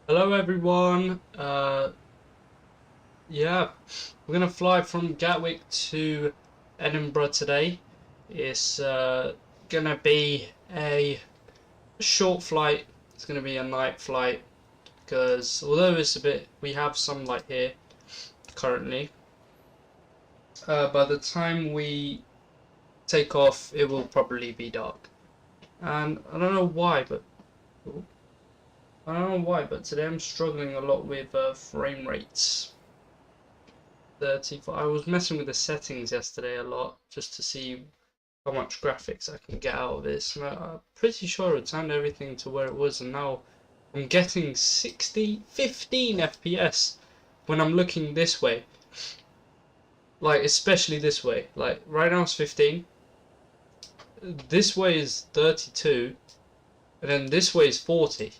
Hello everyone. Yeah, we're gonna fly from Gatwick to Edinburgh today. It's gonna be a short flight. It's gonna be a night flight because although it's a bit, we have sunlight here currently. By the time we take off, it will probably be dark. And I don't know why, but today I'm struggling a lot with frame rates. 35. I was messing with the settings yesterday a lot just to see how much graphics I can get out of this. And I'm pretty sure it turned everything to where it was, and now I'm getting 15 FPS when I'm looking this way. Like, especially this way. Like, right now it's 15. This way is 32. And then this way is 40.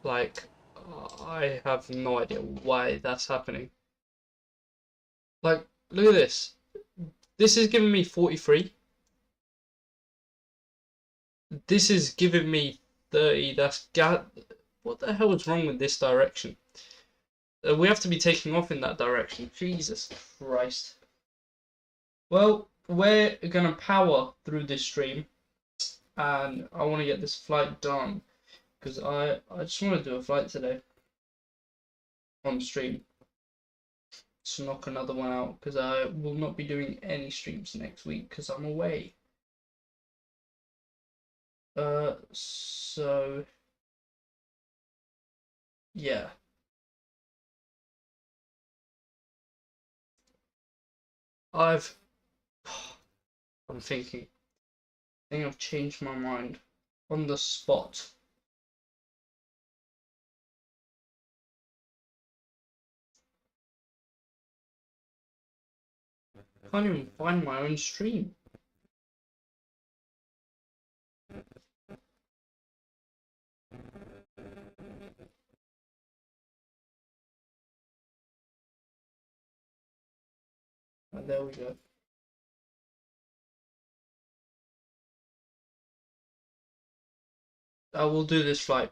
Like, I have no idea why that's happening. Like, look at this. This is giving me 43. This is giving me 30. What the hell is wrong with this direction? We have to be taking off in that direction. Jesus Christ. Well, we're gonna power through this stream, and I want to get this flight done because I just want to do a flight today on stream to knock another one out because I will not be doing any streams next week because I'm away. So yeah. I've I'm thinking. I think I've changed my mind on the spot. I can't even find my own stream. There we go. I will do this flight.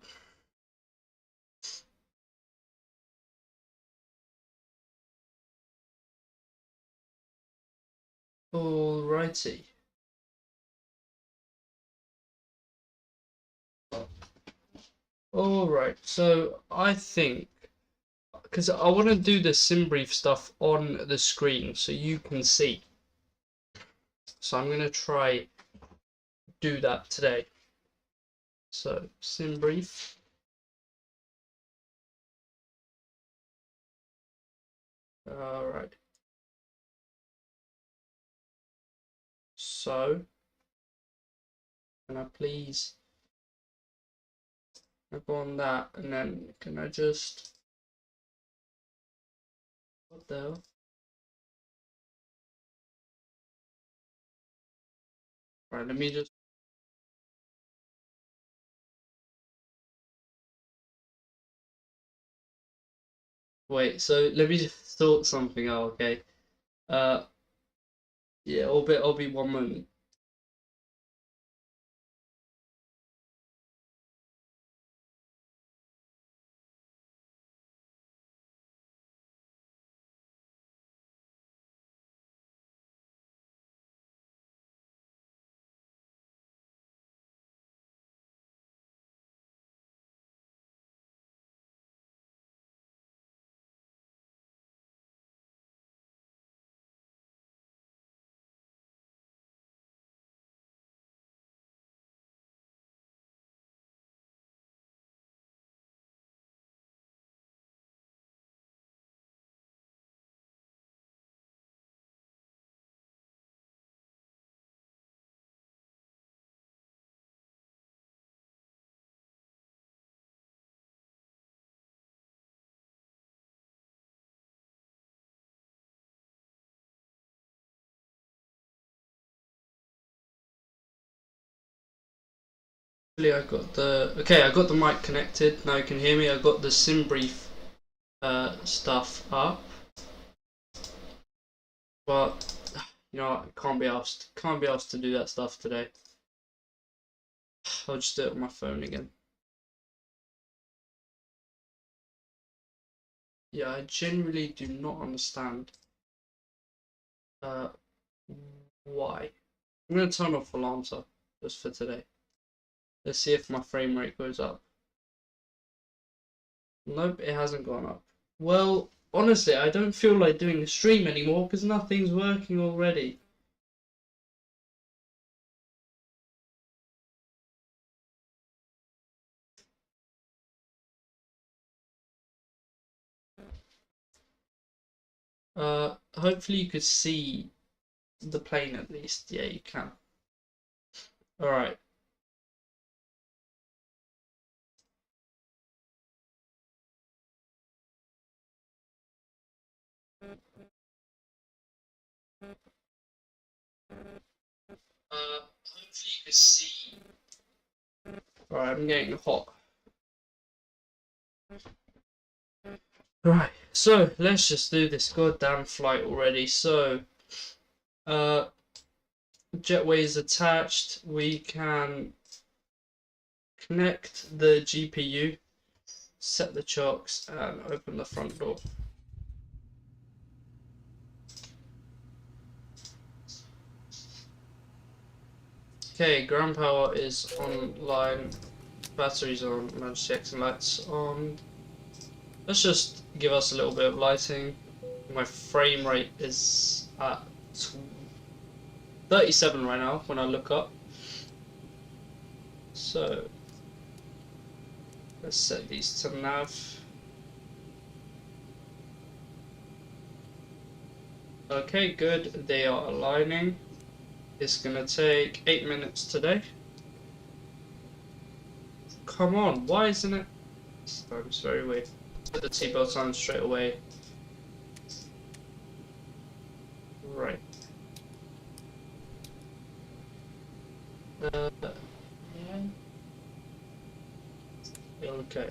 Alrighty. Alright, so I think because I want to do the sim brief stuff on the screen so you can see. So I'm gonna try do that today. So sim brief. Alright. So can I please go on that and then can I just what the hell? Right, let me just wait, so let me just sort something out, okay? Uh yeah, I'll be 1 moment. I got the mic connected. Now you can hear me. I got the sim brief stuff up. But you know what, can't be asked. Can't be asked to do that stuff today. I'll just do it on my phone again. Yeah, I genuinely do not understand uh, why. I'm going to turn off Volanta just for today. Let's see if my frame rate goes up. Nope, it hasn't gone up. Well, honestly, I don't feel like doing a stream anymore because nothing's working already. Hopefully you could see the plane at least. Yeah, you can. Alright. Hopefully you could see. Alright, I'm getting hot. Right, so let's just do this goddamn flight already. So, jetway is attached. We can connect the GPU, set the chocks, and open the front door. Okay, ground power is online, batteries on, emergency exit lights on. Let's just give us a little bit of lighting. My frame rate is at 37 right now when I look up. So let's set these to nav. Okay, good. They are aligning. It's gonna take 8 minutes today. Come on, why isn't it? This time's very weird. Put the seatbelts on straight away. Right. Yeah. Okay.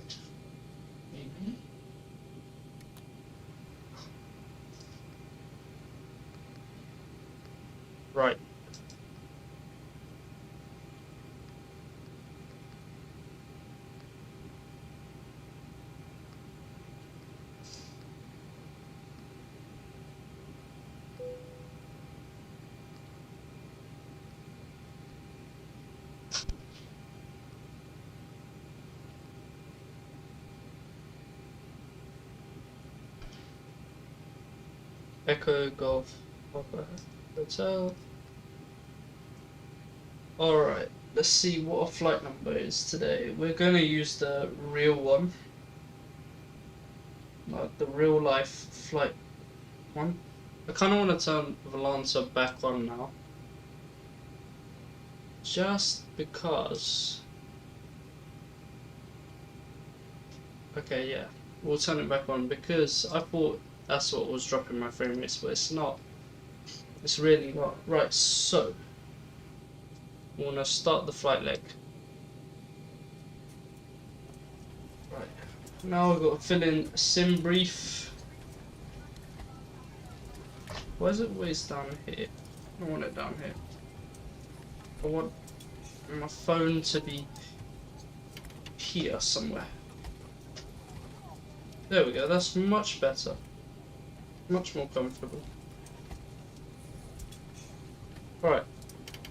Right. Echo Golf Papa Hotel. Alright, let's see what our flight number is today. We're gonna use the real one. Like the real life flight one. I kinda wanna turn Volanta back on now. Just because. Okay, yeah. We'll turn it back on because I thought that's what was dropping my frame rates, but it's not. It's really not. Right, so we want to start the flight leg. Right. Now we've got to fill in a sim brief. Why is it always down here? I don't want it down here. I want my phone to be here somewhere. There we go, that's much better. Much more comfortable. Right.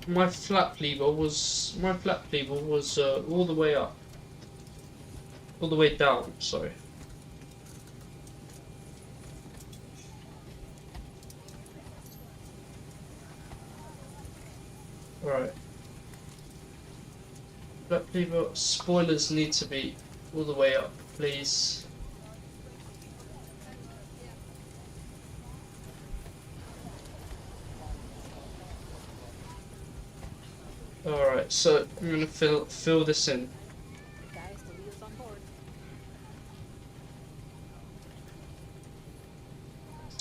My flap lever was all the way up. All the way down, sorry. Alright. Flap lever spoilers need to be all the way up, please. Alright, so I'm gonna fill this in.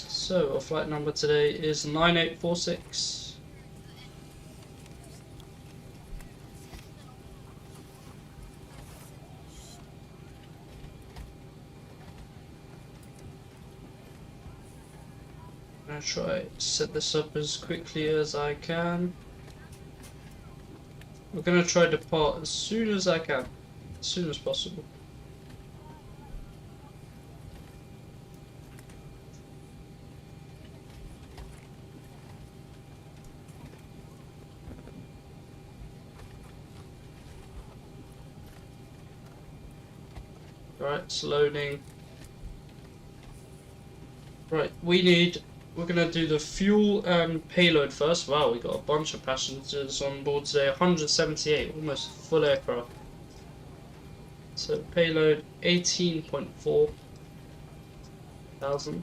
So our flight number today is 9846. I'm gonna try set this up as quickly as I can. We're gonna try to depart as soon as I can, as soon as possible. Right, it's loading. Right, we're gonna do the fuel and payload first. Wow, we got a bunch of passengers on board today. 178, almost full aircraft. So payload 18.4 thousand.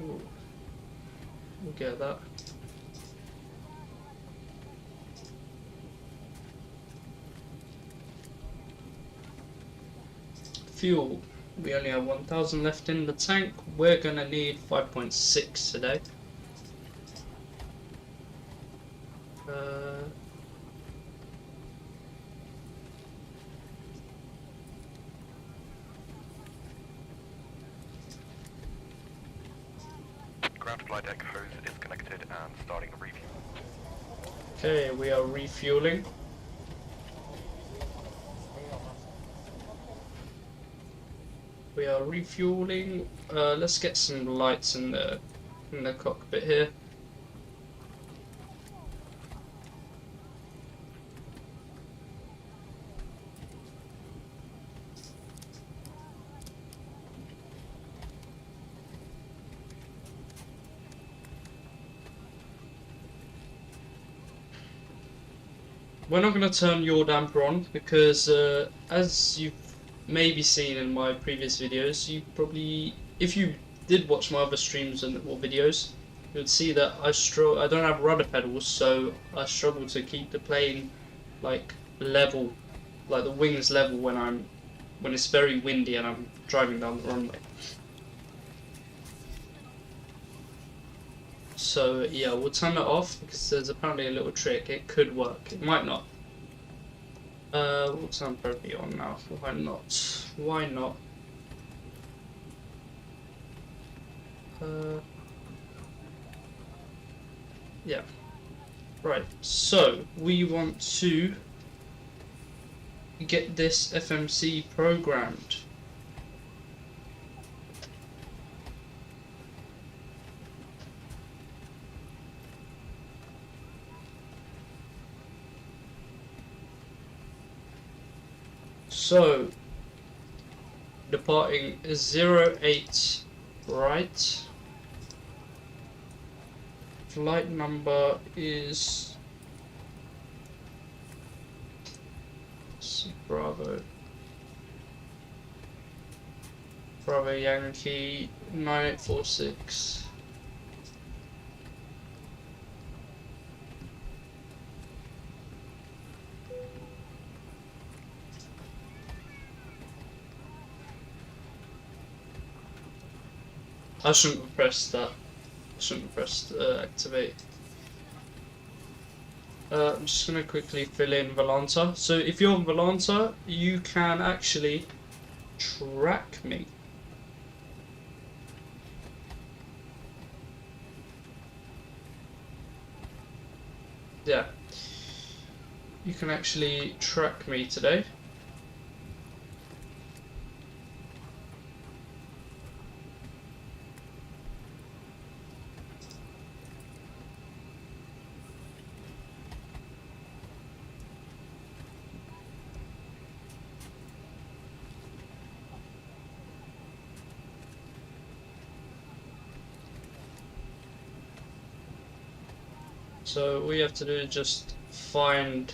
Ooh, we'll get that. Fuel. We only have 1,000 left in the tank. We're gonna need 5.6 today. Ground flight deck hose is connected and starting refuel. Okay, we are refueling. We are refueling. Let's get some lights in the cockpit here. We're not going to turn your damper on because as you've maybe seen in my previous videos, you probably, if you did watch my other streams or videos, you would see that I don't have rudder pedals, so I struggle to keep the plane like level, like the wings level when it's very windy and I'm driving down the runway. So yeah, we'll turn it off because there's apparently a little trick. It could work. It might not. We'll turn Burpee on now. Why not? Why not? Yeah. Right. So we want to get this FMC programmed. So, departing 08 right. Flight number is Bravo Yankee 9846. I shouldn't have pressed that. I shouldn't have pressed activate. I'm just going to quickly fill in Volanta. So if you're on Volanta, you can actually track me. Yeah. You can actually track me today. So all you have to do is just find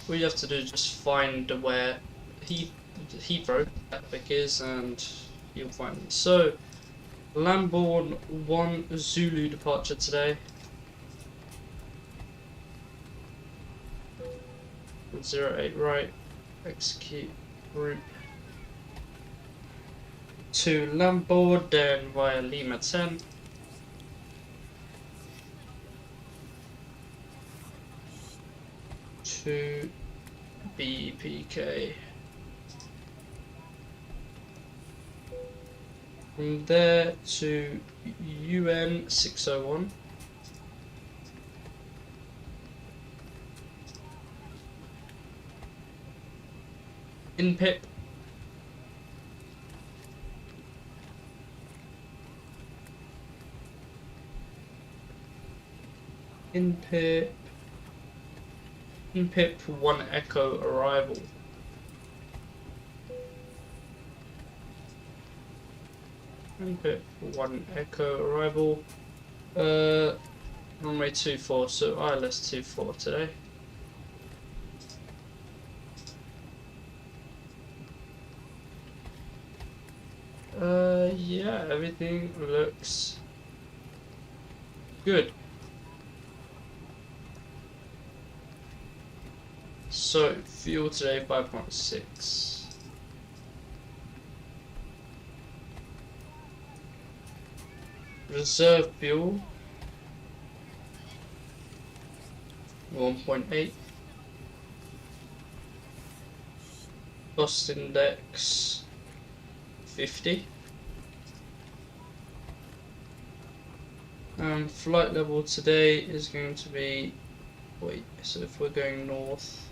where Heathrow Gatwick is, and you'll find it. So Lambourne 1 Zulu departure today. 08 right, execute route to Lambourne, then via Lima 10. To BPK. From there to UN 601. In pip. In pip. In pip 1 echo arrival. In pip 1 echo arrival. Runway 24, so ILS 24 today. Yeah, everything looks good. So, fuel today 5.6. Reserve fuel 1.8. Cost index 50. Flight level today is going to be, wait, so if we're going north,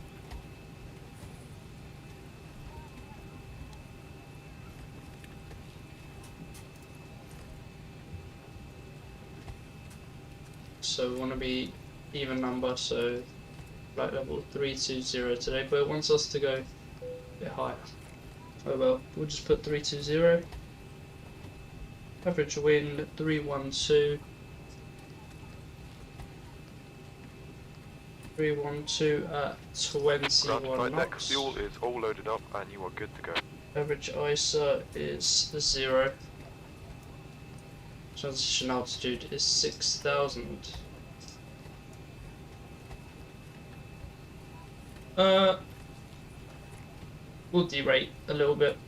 so we want to be even number, so flight level 320 today, but it wants us to go a bit higher. Oh well, we'll just put 320. Average wind 312. 312 at 21 Ground deck knots. fuel is all loaded up and you are good to go. Average ISA is 0. Transition altitude is 6,000. We'll derate a little bit.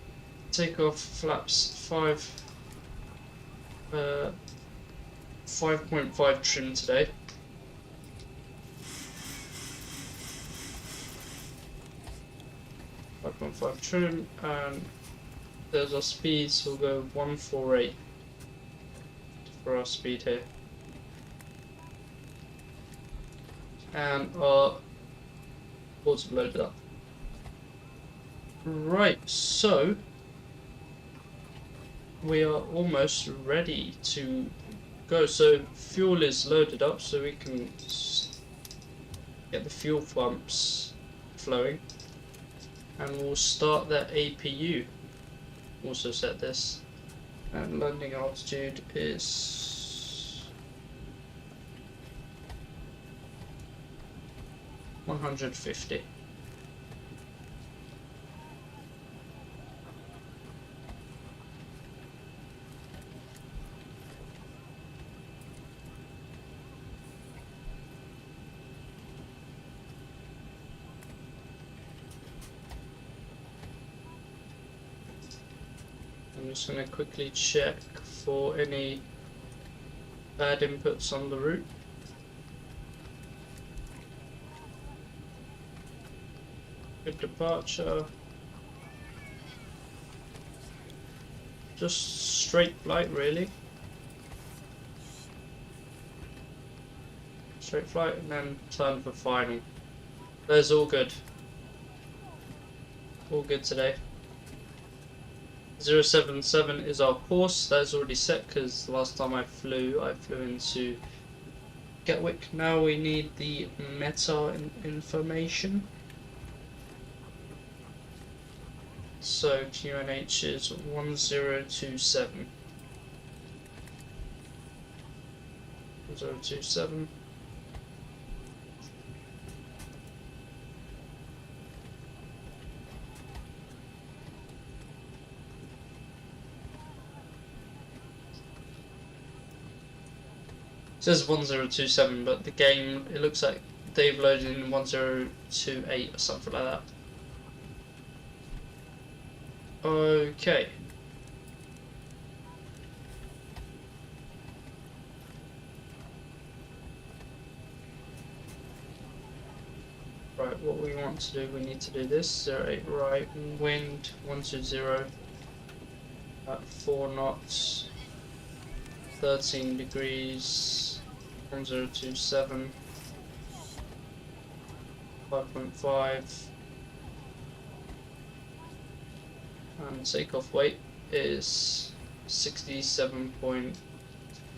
Take off flaps 5.5 trim today. 5.5 trim, and there's our speed, so we'll go 148 for our speed here. And our ports have loaded up. Right, so we are almost ready to go. So fuel is loaded up, so we can get the fuel pumps flowing. And we'll start that APU. Also set this, and landing altitude is 150. I'm just going to quickly check for any bad inputs on the route. Good departure. Just straight flight, really. Straight flight and then turn for final. There's all good. All good today. 077 is our course. That's already set because last time I flew into Gatwick. Now we need the meta information. So QNH is 1027. 1027. It says 1027, but the game, it looks like they've loaded in 1028 or something like that. Okay. Right, what we want to do, we need to do this. 08 right, wind 120 at 4 knots. 13 degrees, 1027, 5.5, and takeoff weight is 67 point,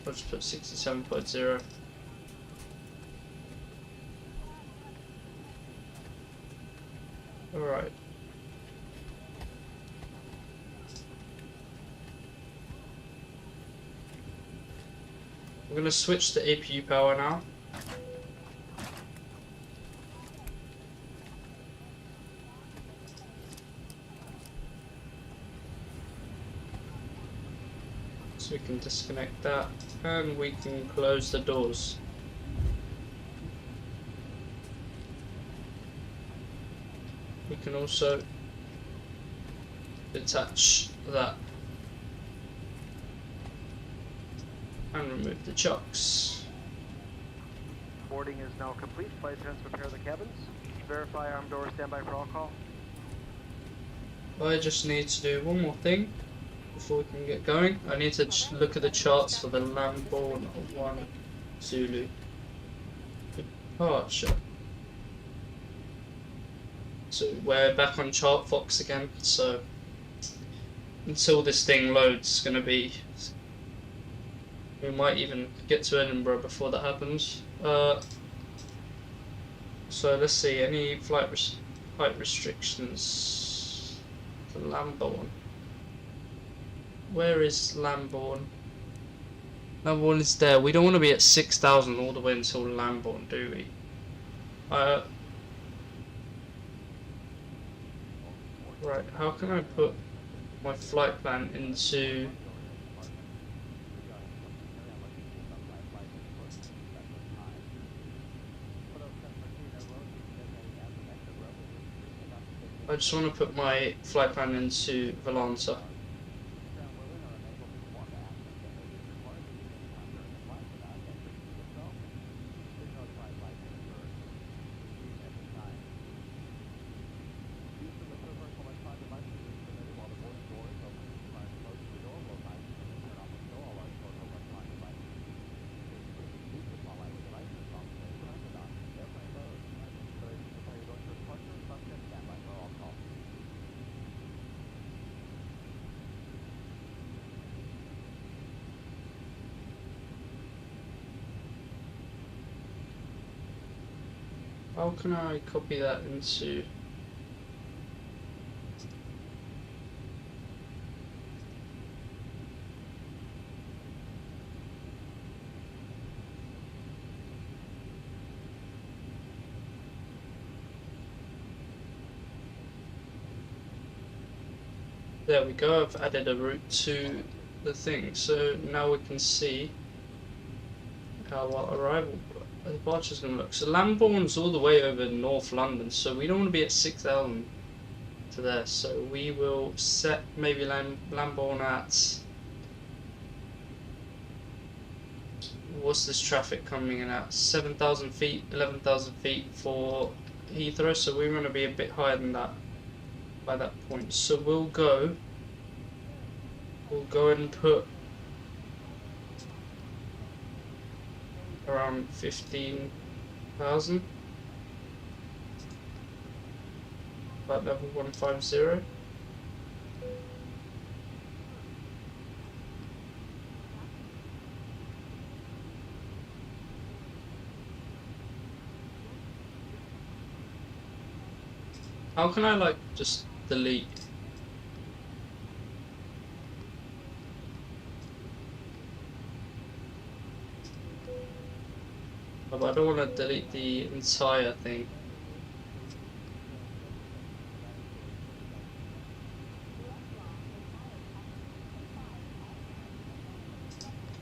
I'll just put 67.0. Alright. I'm going to switch to APU power now. So we can disconnect that and we can close the doors. We can also detach that and remove the chocks. Boarding is now complete. Flight attendants prepare the cabins. Verify arm doors, standby for all call. I just need to do one more thing before we can get going. I need to look at the charts for the Lamborn 1 Zulu departure. So we're back on chart Fox again, so until this thing loads, it's going to be, we might even get to Edinburgh before that happens. So let's see, any flight restrictions for Lamborn. Where is Lamborn? Lamborn is there. We don't want to be at 6,000 all the way until Lamborn, do we? Right, how can I put my flight plan into... I just want to put my flight plan into Volanta. How can I copy that into... There we go, I've added a route to the thing, so now we can see how our arrival departure is going to look. So Lambourne's all the way over North London, so we don't want to be at 6,000 to there, so we will set maybe Lambourne at... What's this traffic coming in at? 7,000 feet, 11,000 feet for Heathrow, so we want to be a bit higher than that by that point. So we'll go and put around 15,000 at level 150. How can I like just delete? Oh, but I don't want to delete the entire thing.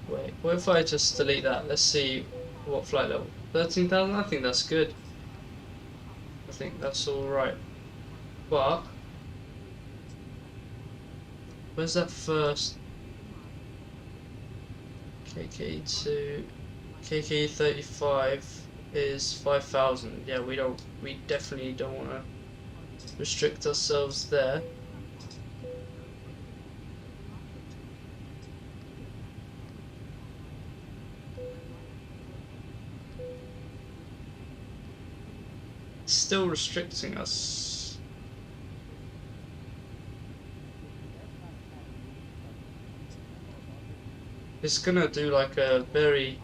Wait, what if I just delete that? Let's see what flight level. 13,000? I think that's good. I think that's alright. But where's that first KK2? KK35 is 5,000. Yeah, we definitely don't want to restrict ourselves there. Still restricting us. It's gonna do like a very...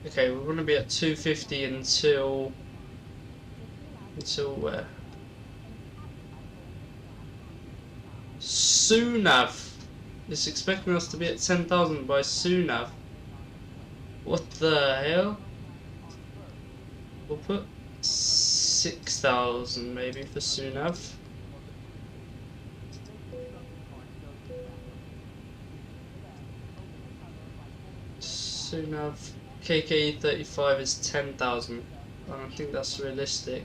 Okay, we're gonna be at 250 until where? Sunav. It's expecting us to be at 10,000 by Sunav. What the hell? We'll put 6,000 maybe for Sunav. Sunav KKE 35 is 10,000. I don't think that's realistic.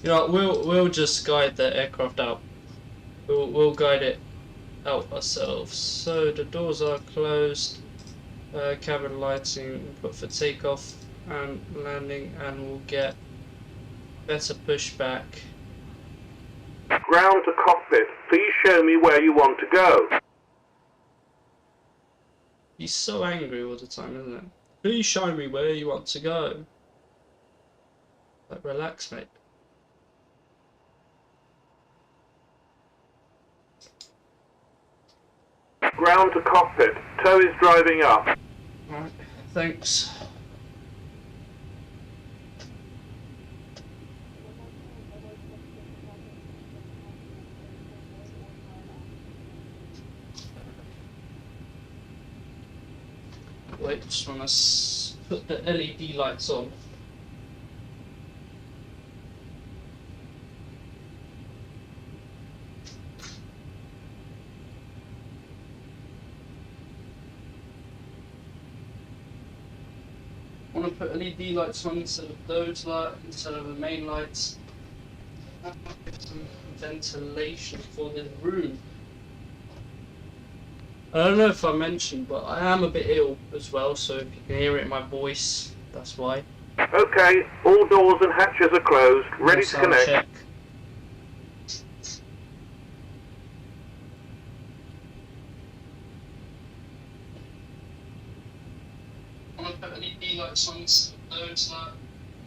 You know, we'll just guide the aircraft out. We'll guide it out ourselves. So the doors are closed. Cabin lighting put for takeoff and landing, and we'll get better pushback. Ground to cockpit. Please show me where you want to go. He's so angry all the time, isn't it? Please show me where you want to go. Like, relax, mate. Ground to cockpit. Tow is driving up. Alright, thanks. Wait, just want to put the LED lights on. I want to put LED lights on instead of those lights, instead of the main lights. And give some ventilation for the room. I don't know if I mentioned, but I am a bit ill as well, so if you can hear it in my voice, that's why. Okay, all doors and hatches are closed. Ready to Sound connect. check.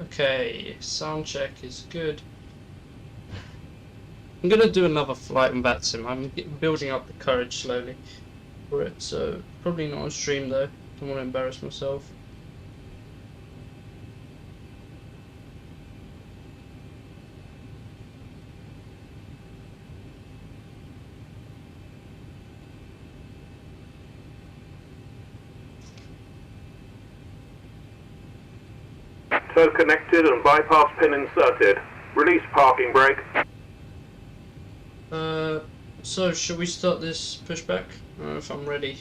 Okay, sound check is good. I'm gonna do another flight in VATSIM. I'm building up the courage slowly for it, so probably not on stream though. Don't want to embarrass myself. Tow connected and bypass pin inserted. Release parking brake. So should we start this pushback? I don't know if I'm ready.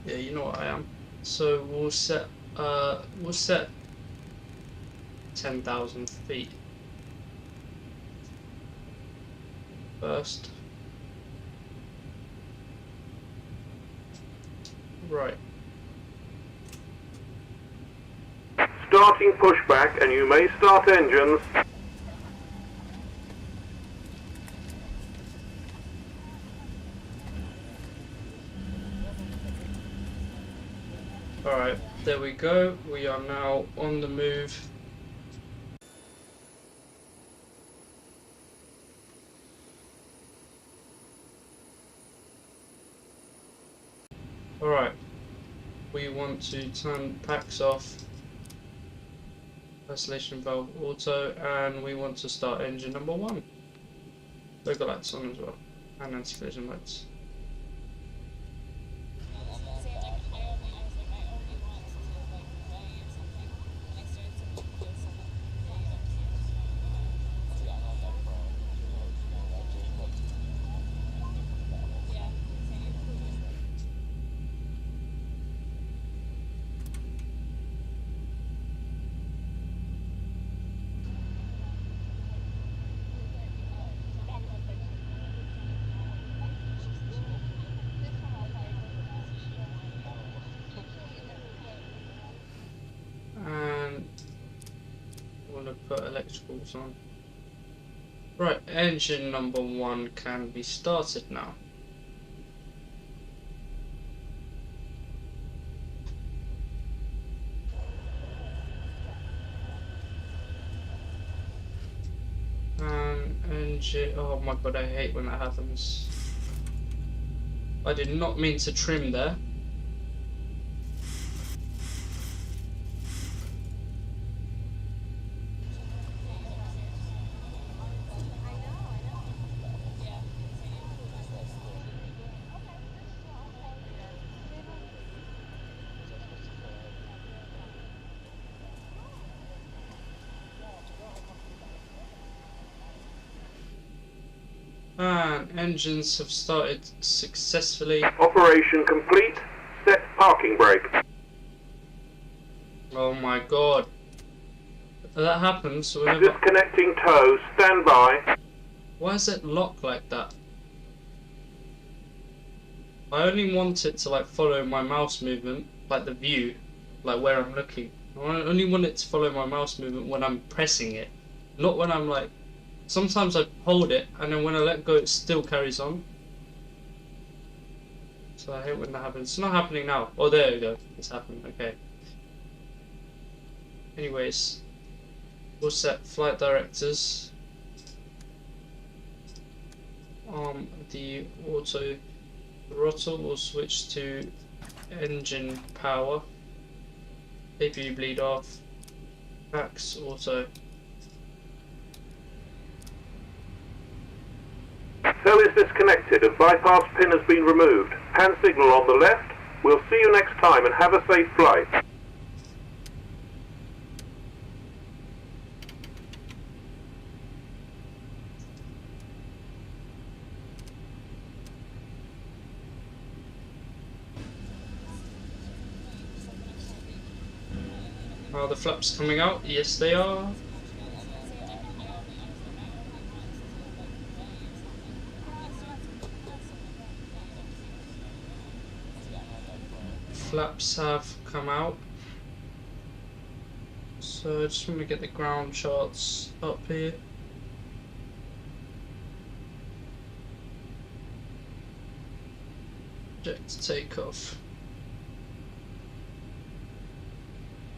Yeah, you know what I am. So we'll set 10,000 feet first. Right. Starting pushback, and you may start engines. Alright, there we go. We are now on the move. Alright, we want to turn packs off, isolation valve auto, and we want to start engine number 1. Logo lights on as well, and anti-collision lights. And I want to put electricals on. Right, engine number 1 can be started now. And engine, oh my god, I hate when that happens. I did not mean to trim there. And engines have started successfully. Operation complete. Set parking brake. Oh my god. That happens whenever. Disconnecting tow. Stand by. Why is it locked like that? I only want it to like follow my mouse movement, like the view, like where I'm looking. I only want it to follow my mouse movement when I'm pressing it, not when I'm like. Sometimes I hold it and then when I let go it still carries on. So I hate when that happens. It's not happening now. Oh, there we go. It's happening. Okay. Anyways, we'll set flight directors. The auto throttle will switch to engine power. APU bleed off. Max auto. Cell is disconnected and bypass pin has been removed. Hand signal on the left. We'll see you next time and have a safe flight. Are the flaps coming out? Yes, they are. Flaps have come out. So I just want to get the ground charts up here. Project takeoff.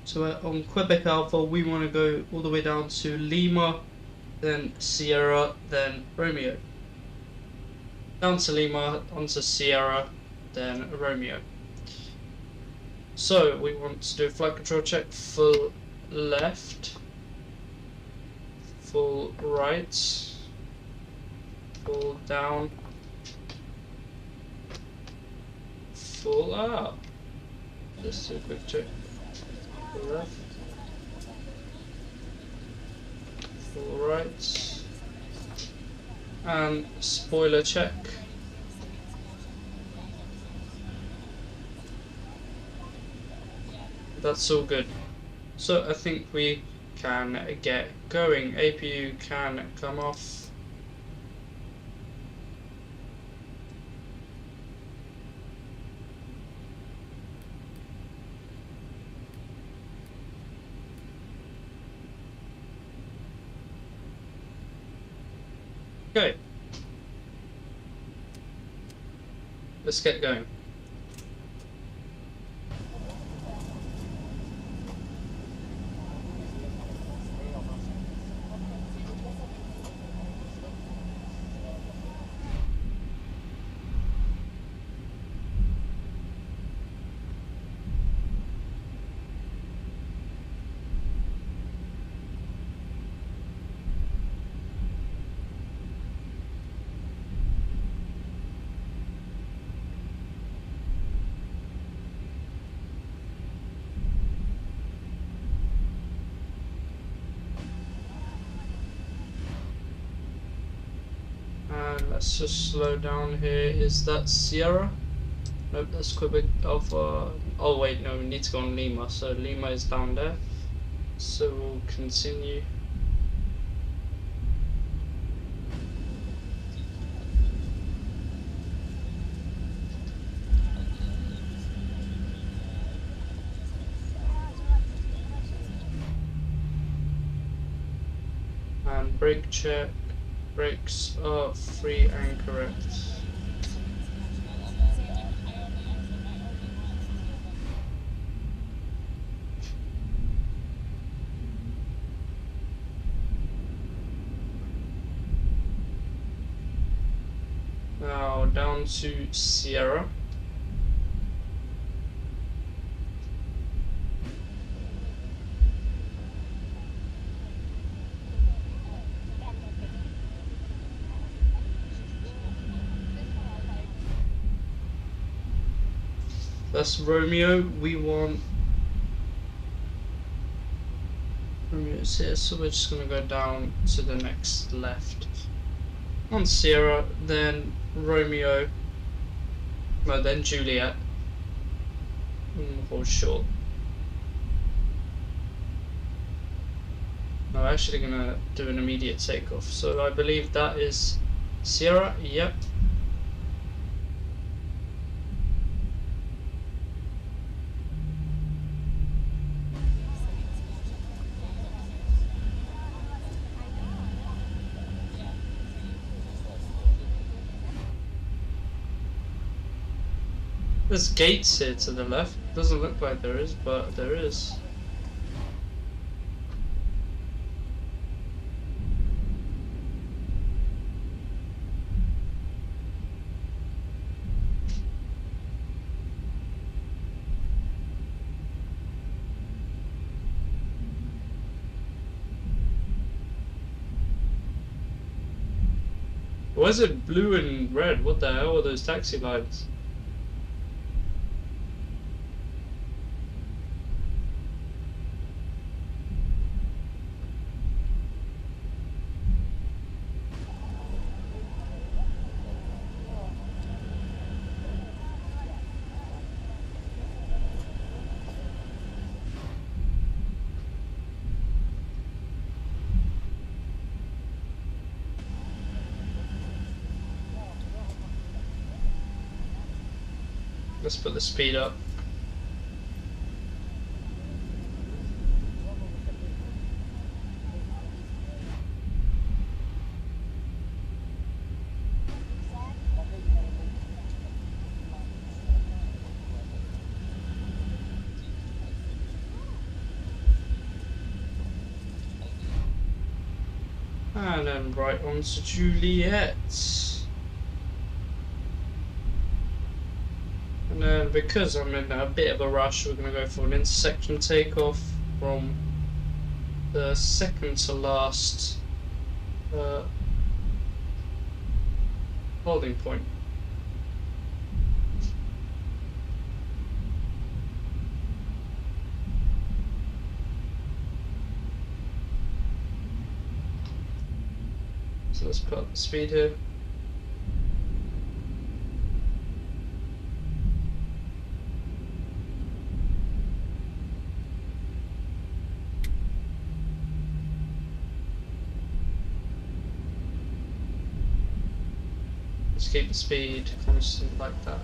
So on Quebec Alpha we want to go all the way down to Lima, then Sierra, then Romeo. Down to Lima, onto Sierra, then Romeo. So we want to do a flight control check. Full left, full right, full down, full up. Just do a quick check. Full left, full right, and spoiler check. That's all good. So I think we can get going. APU can come off. Okay. Let's get going. Let's just slow down here. Is that Sierra? Nope, that's Quebec Alpha. Oh wait, no, we need to go on Lima. So Lima is down there. So we'll continue. And brake check. Brakes are free and correct. Now down to Sierra. That's Romeo. We want Romeo's here, so we're just gonna go down to the next left. On Sierra, then Romeo, no, then Juliet, and hold short. No, I'm actually gonna do an immediate takeoff. So I believe that is Sierra. Yep. There's gates here to the left. Doesn't look like there is, but there is. Why is it blue and red? What the hell are those taxi lights? Let's put the speed up. And then right on to Juliet. And then because I'm in a bit of a rush, we're going to go for an intersection takeoff from the second to last holding point. So let's put up the speed here. Keep the speed constant like that.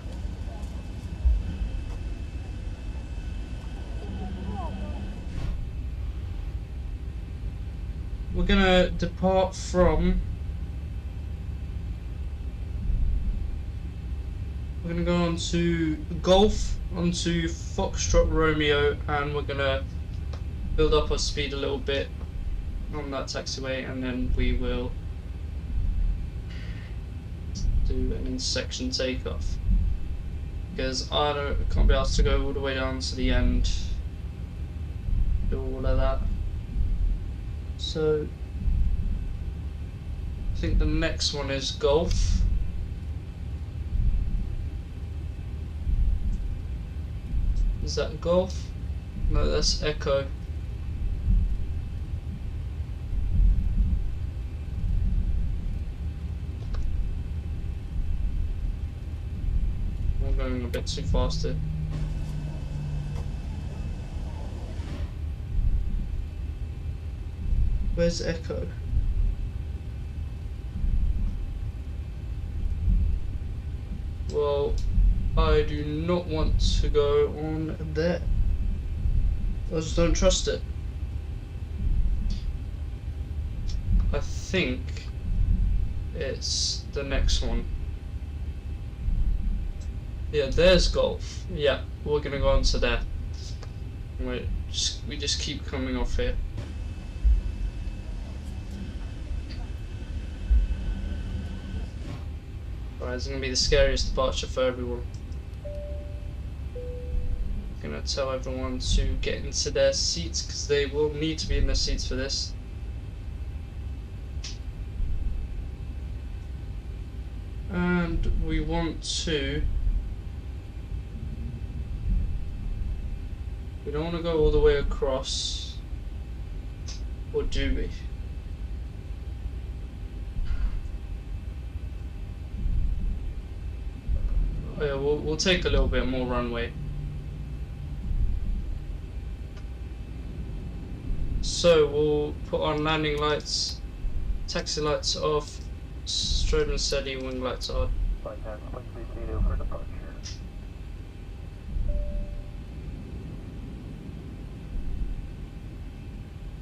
We're gonna depart from. We're gonna go on to Golf, onto Foxtrot Romeo, and we're gonna build up our speed a little bit on that taxiway, and then we will do an intersection takeoff, because I can't be asked to go all the way down to the end, do all of that. So I think the next one is Golf. Is that Golf? No, that's Echo. Going a bit too fast here. Where's Echo? Well, I do not want to go on there. I just don't trust it. I think it's the next one. Yeah, there's golf. Yeah, we're gonna go on to there. We just keep coming off here. Alright, it's gonna be the scariest departure for everyone. I'm gonna tell everyone to get into their seats because they will need to be in their seats for this. And we want to... We don't want to go all the way across, or do we? Oh yeah, we'll take a little bit more runway. So we'll put on landing lights, taxi lights off, strobe and steady, wing lights on. Flight time 23 for departure.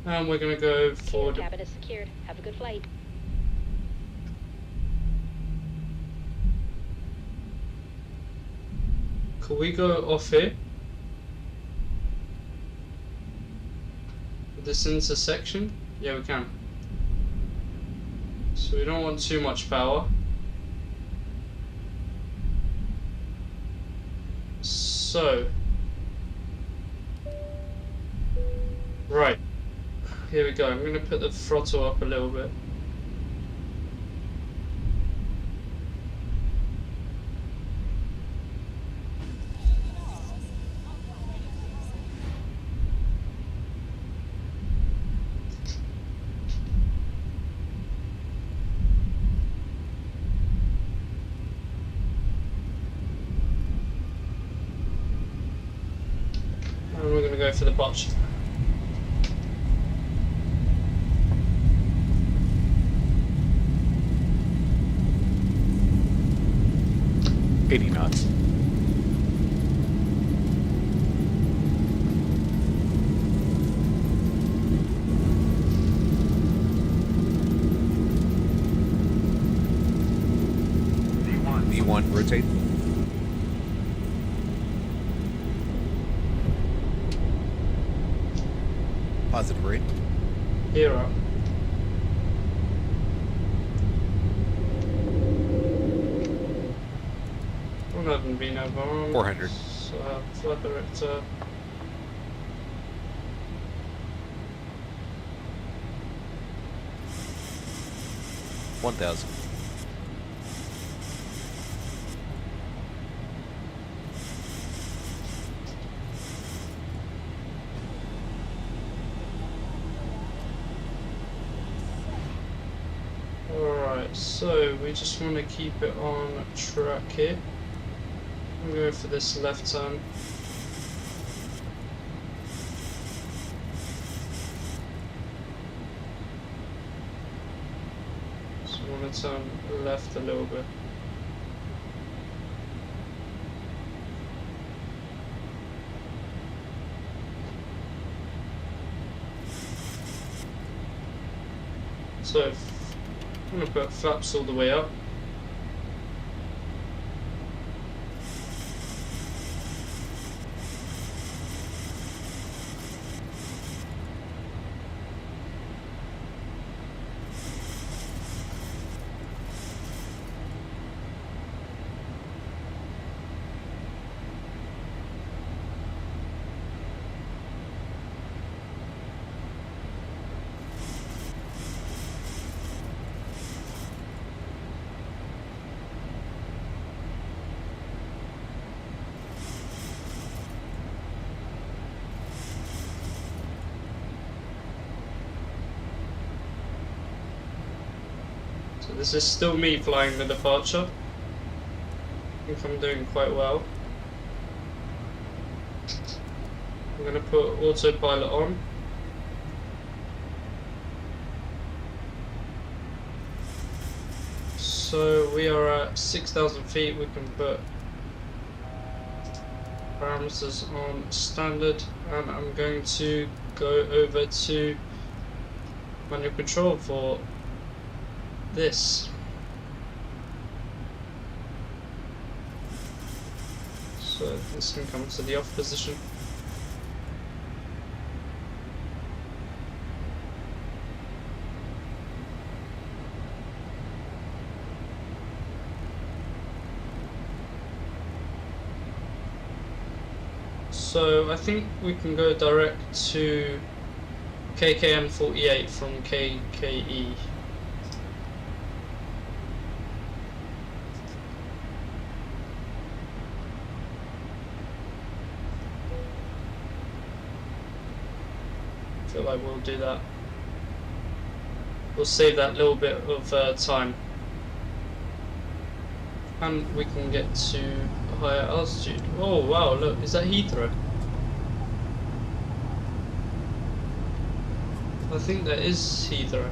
And we're going to go for... Cabin is secured. Have a good flight. Could we go off here? This intersection? Yeah, we can. So we don't want too much power. So... Right. Here we go. I'm going to put the throttle up a little bit. And we're going to go for the botch. knots. V1, rotate. Positive rate. Hero. I'm not going to be no bomb. 400. So flight director. $1,000. Alright, so we just want to keep it on track here. I'm going for this left turn. So I want to turn left a little bit. So I'm going to put flaps all the way up. So this is still me flying the departure. I think I'm doing quite well. I'm going to put autopilot on. So we are at 6,000 feet. We can put parameters on standard, and I'm going to go over to manual control for this. So this can come to the off position. So I think we can go direct to KKM 48 from KKE. I feel like we'll do that. We'll save that little bit of time. And we can get to a higher altitude. Oh wow, look, is that Heathrow? I think that is Heathrow.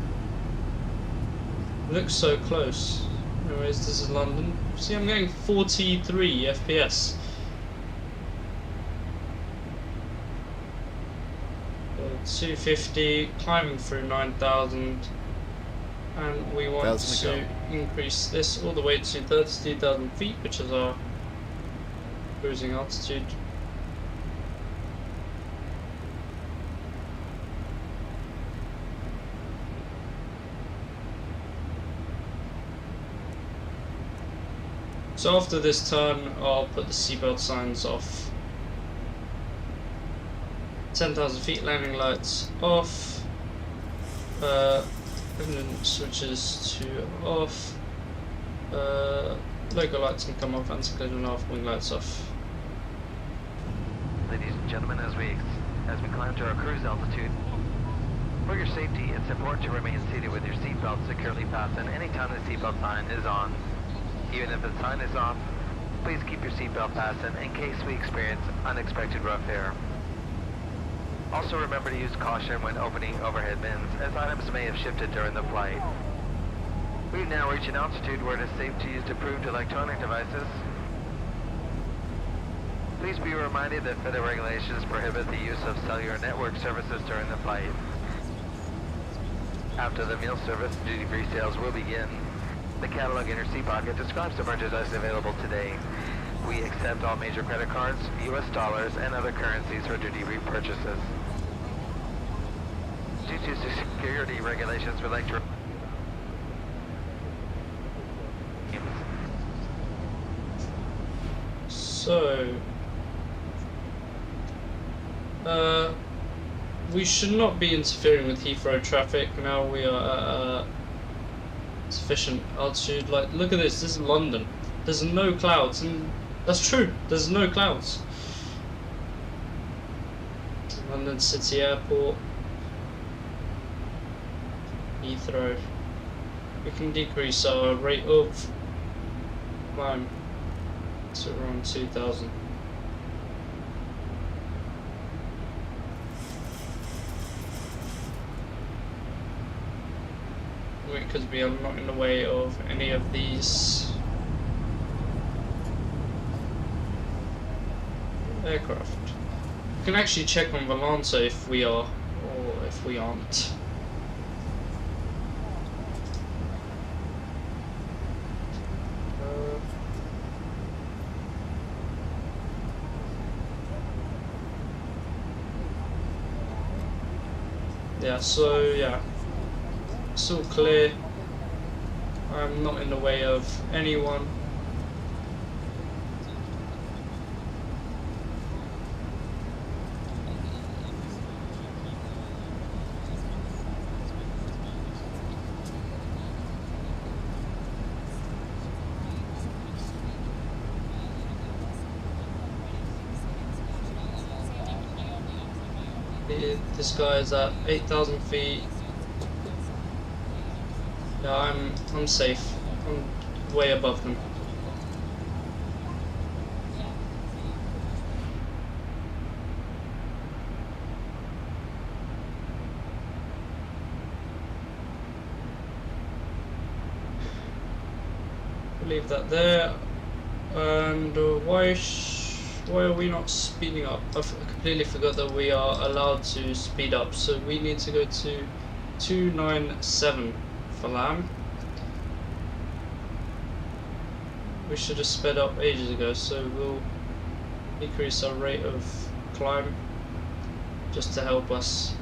Looks so close. Anyways, this is London. See, I'm getting 43 FPS. 250, climbing through 9,000. And we want to increase this all the way to 32,000 feet, which is our cruising altitude. So after this turn, I'll put the seatbelt signs off. 10,000 feet, landing lights off. Engine switches to off. Logo lights can come off, anti-collision off, wing lights off. Ladies and gentlemen, as we climb to our cruise altitude, for your safety, it's important to remain seated with your seatbelt securely fastened anytime the seatbelt sign is on. Even if the sign is off, please keep your seatbelt fastened in case we experience unexpected rough air. Also remember to use caution when opening overhead bins, as items may have shifted during the flight. We've now reached an altitude where it is safe to use approved electronic devices. Please be reminded that federal regulations prohibit the use of cellular network services during the flight. After the meal service, duty-free sales will begin. The catalog in your seat pocket describes the merchandise available today. We accept all major credit cards, US dollars, and other currencies for duty-free purchases. Due to security regulations, we'd like to... So... we should not be interfering with Heathrow traffic. Now we are at sufficient altitude. Like, look at this. This is London. There's no clouds, and that's true. There's no clouds. London City Airport. Heathrow. We can decrease our rate of climb to around 2,000. Because we are not in the way of any of these aircraft. We can actually check on Volante if we are or if we aren't. Yeah, so yeah. It's all clear. I'm not in the way of anyone. This guy is at 8,000 feet. Yeah, I'm safe. I'm way above them. Leave that there. And why are we not speeding up? I completely forgot that we are allowed to speed up. So we need to go to 297. For Lamb. We should have sped up ages ago, so we'll decrease our rate of climb just to help us.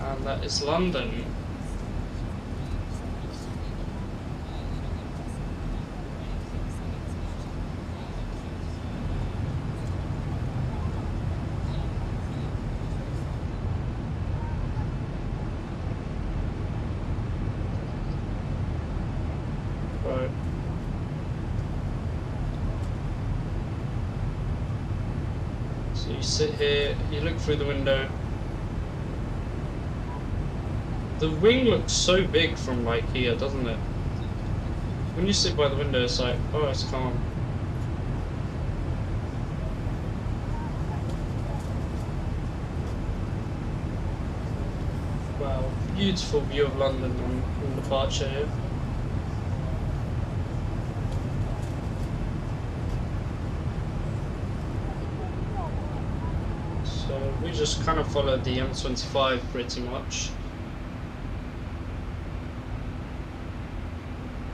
And that is London. Right. So you sit here, you look through the window. The wing looks so big from like here, doesn't it? When you sit by the window, it's like, oh, it's calm. Wow, beautiful view of London on departure here. So we just kind of followed the M25 pretty much.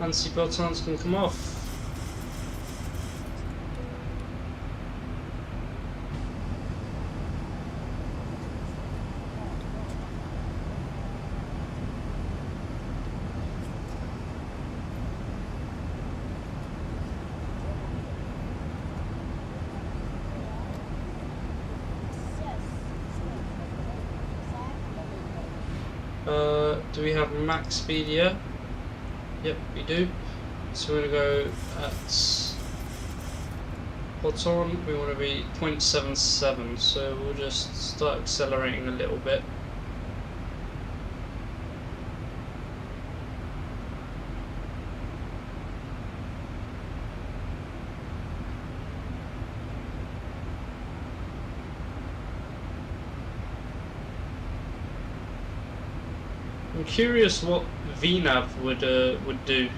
And seatbelt signs can come off. Do we have max speed here? Yep, we do. So we're going to go at what's on, we want to be 0.77, so we'll just start accelerating a little bit. I'm curious what VNav would do.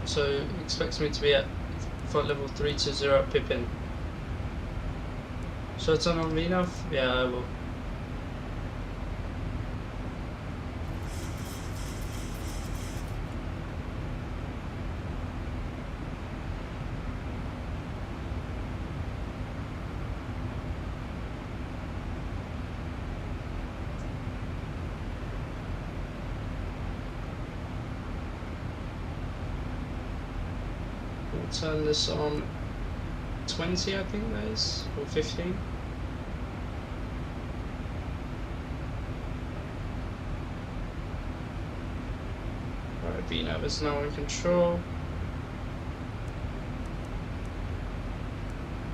So it expects me to be at flight level 320 at Pippin. Should I turn on VNav? Yeah, I will. Turn this on 20, I think that is, or 15. Right, VNav is now in control.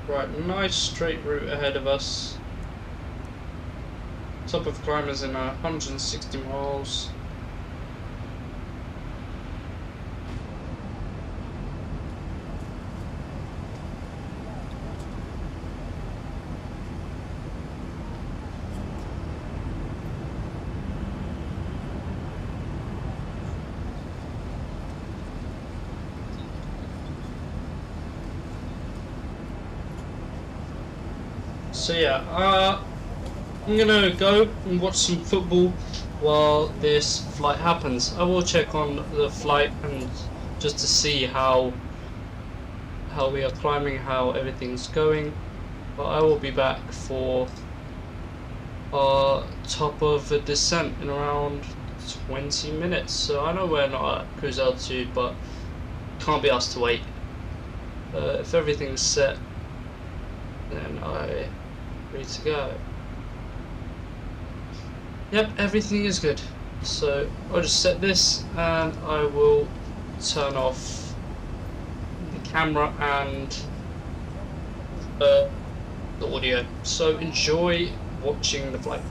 Right, nice straight route ahead of us. Top of climb is in 160 miles. So yeah, I'm gonna go and watch some football while this flight happens. I will check on the flight and just to see how we are climbing, how everything's going. But I will be back for our top of the descent in around 20 minutes. So I know we're not at cruise altitude, but can't be asked to wait. If everything's set, then I'm ready to go. Yep, everything is good. So I'll just set this and I will turn off the camera and the audio. So enjoy watching the flight.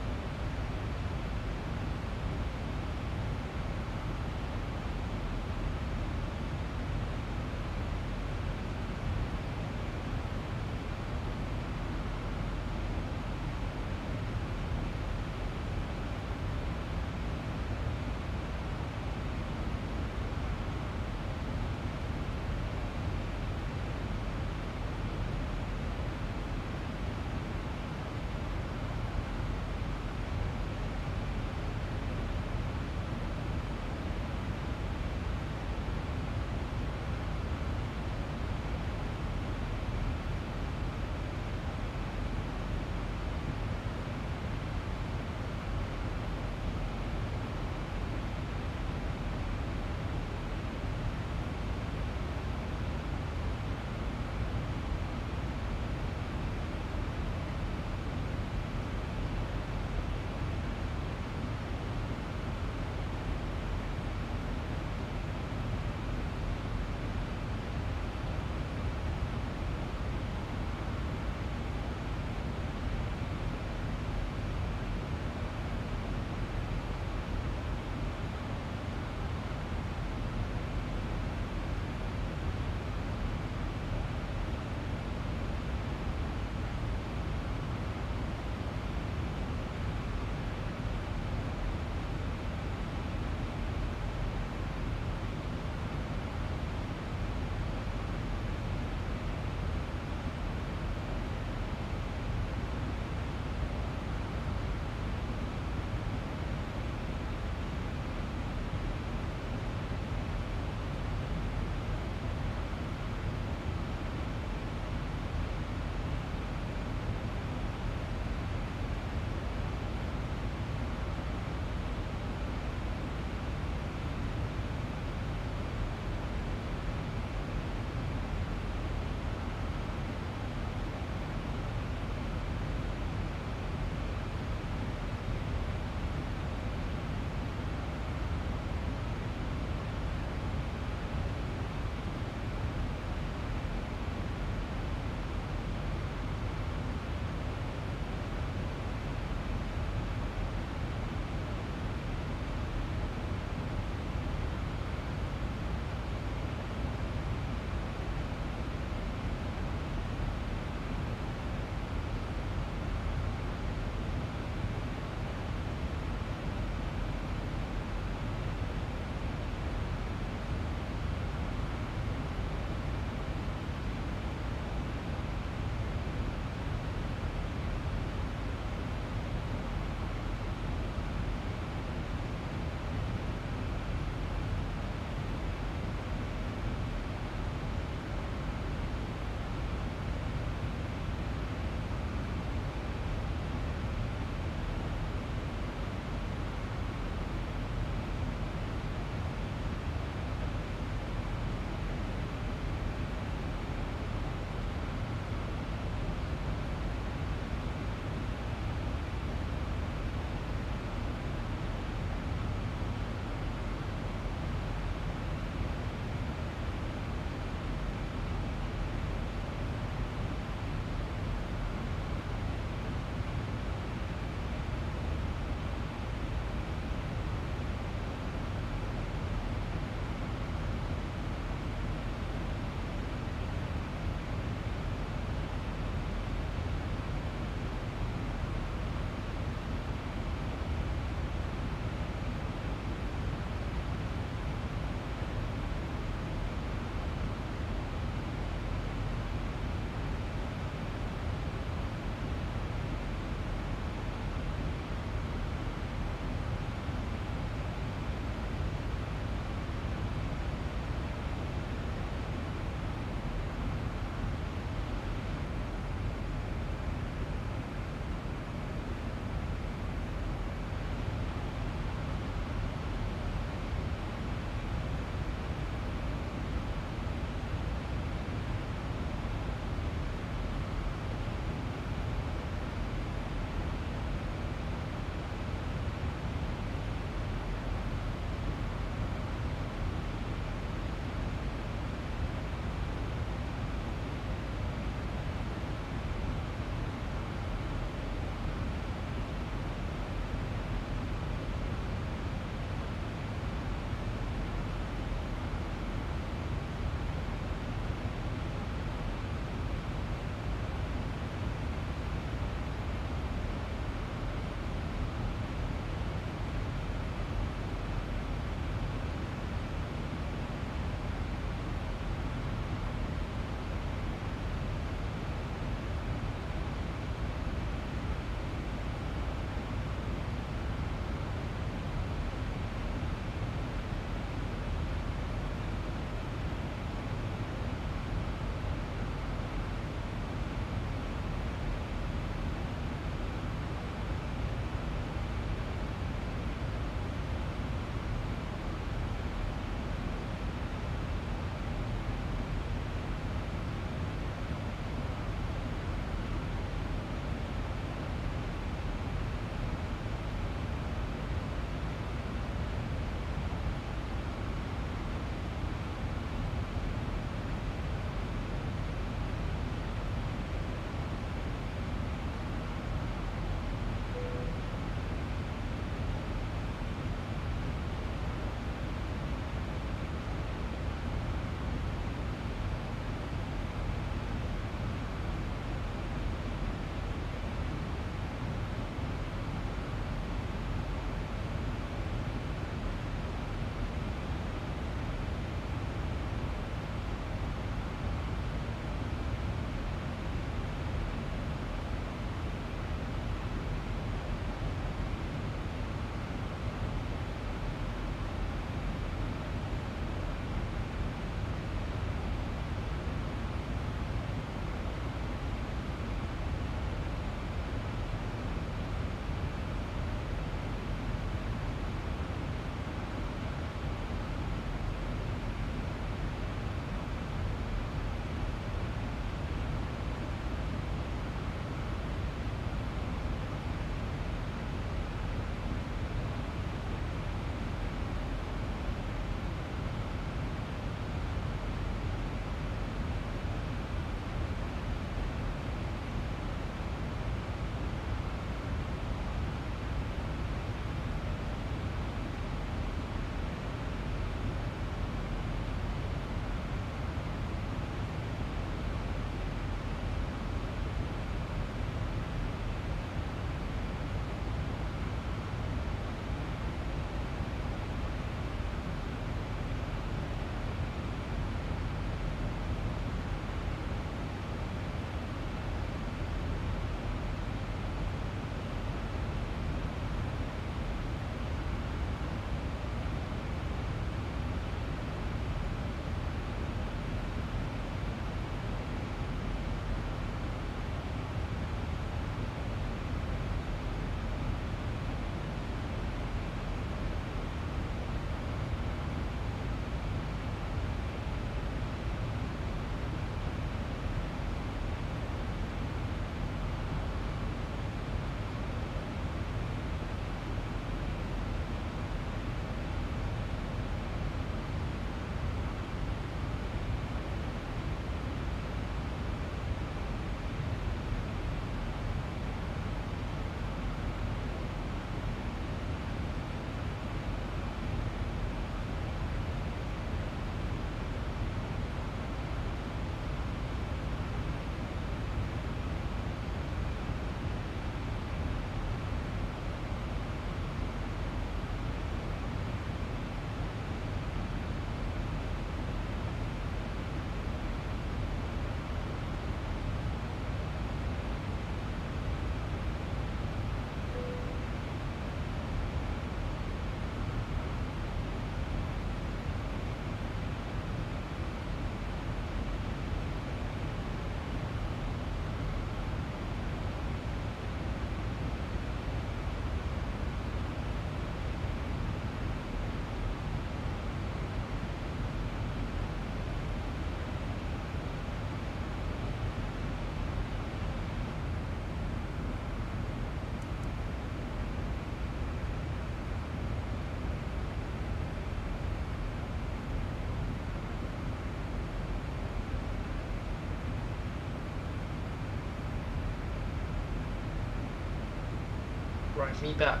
Right, me back.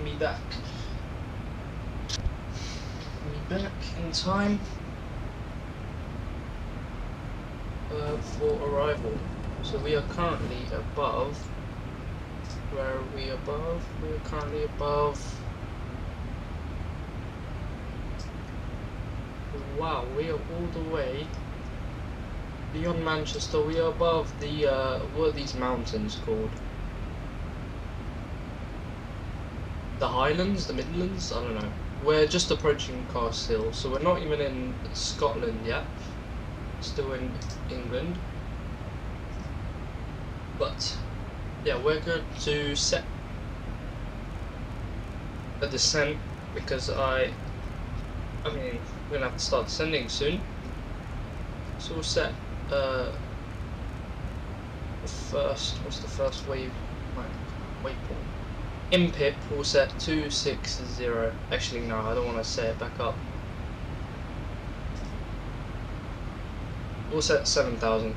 Me back. Me back in time for arrival. So we are currently above. Where are we above? We are currently above. Wow, we are all the way beyond Manchester. We are above the what are these mountains called? The Highlands, the Midlands? I don't know. We're just approaching Castle Hill, so we're not even in Scotland yet. Still in England. But yeah, we're going to set a descent because I mean, we're gonna have to start descending soon. So we'll set the first. What's the first waypoint? IMPIP will set 260. Actually, no, I don't want to set it back up. We'll set 7,000.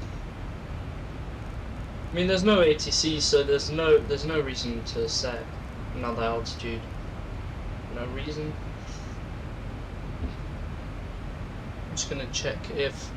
I mean, there's no ATC, so there's no reason to set another altitude. No reason. I'm just gonna check if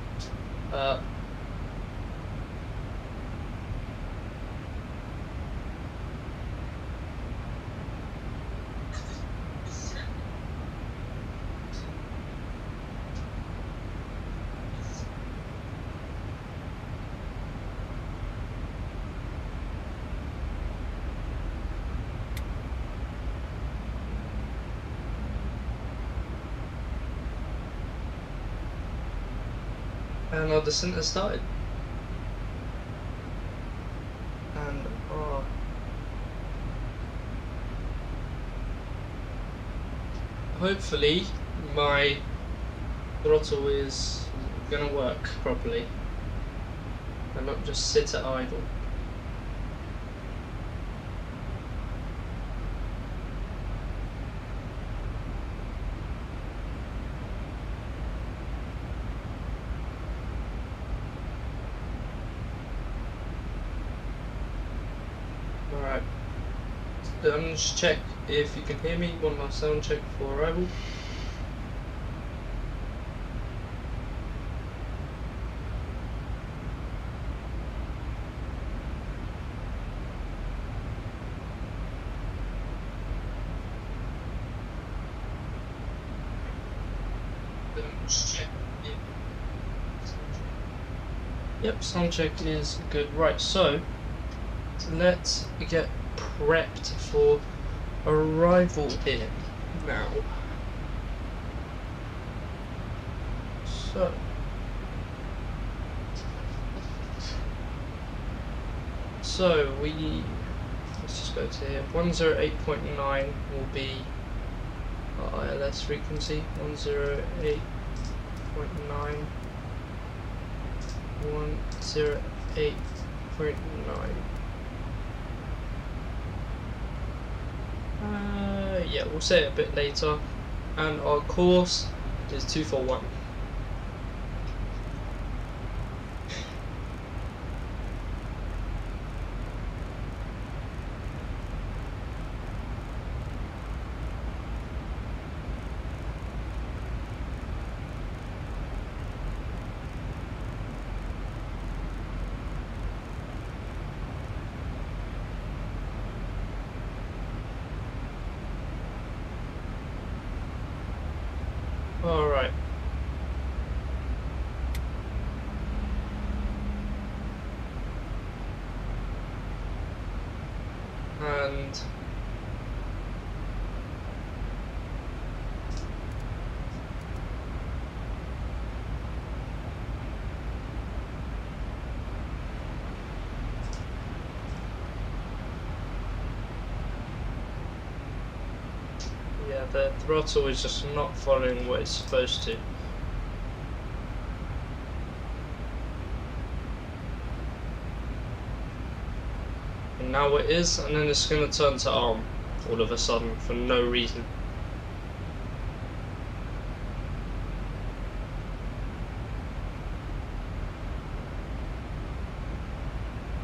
and our descent has started. And hopefully my throttle is gonna work properly and not just sit at idle. Alright, just check if you can hear me. One last sound check before arrival. Yep, sound check is good. Right, so let's get prepped for arrival here now. So let's just go to here. 108.9 will be our ILS frequency. 108.9. 108.9. Yeah, we'll say it a bit later. And our course is 241. Alright. And yeah, the throttle is just not following what it's supposed to. And now it is, and then it's going to turn to arm all of a sudden for no reason.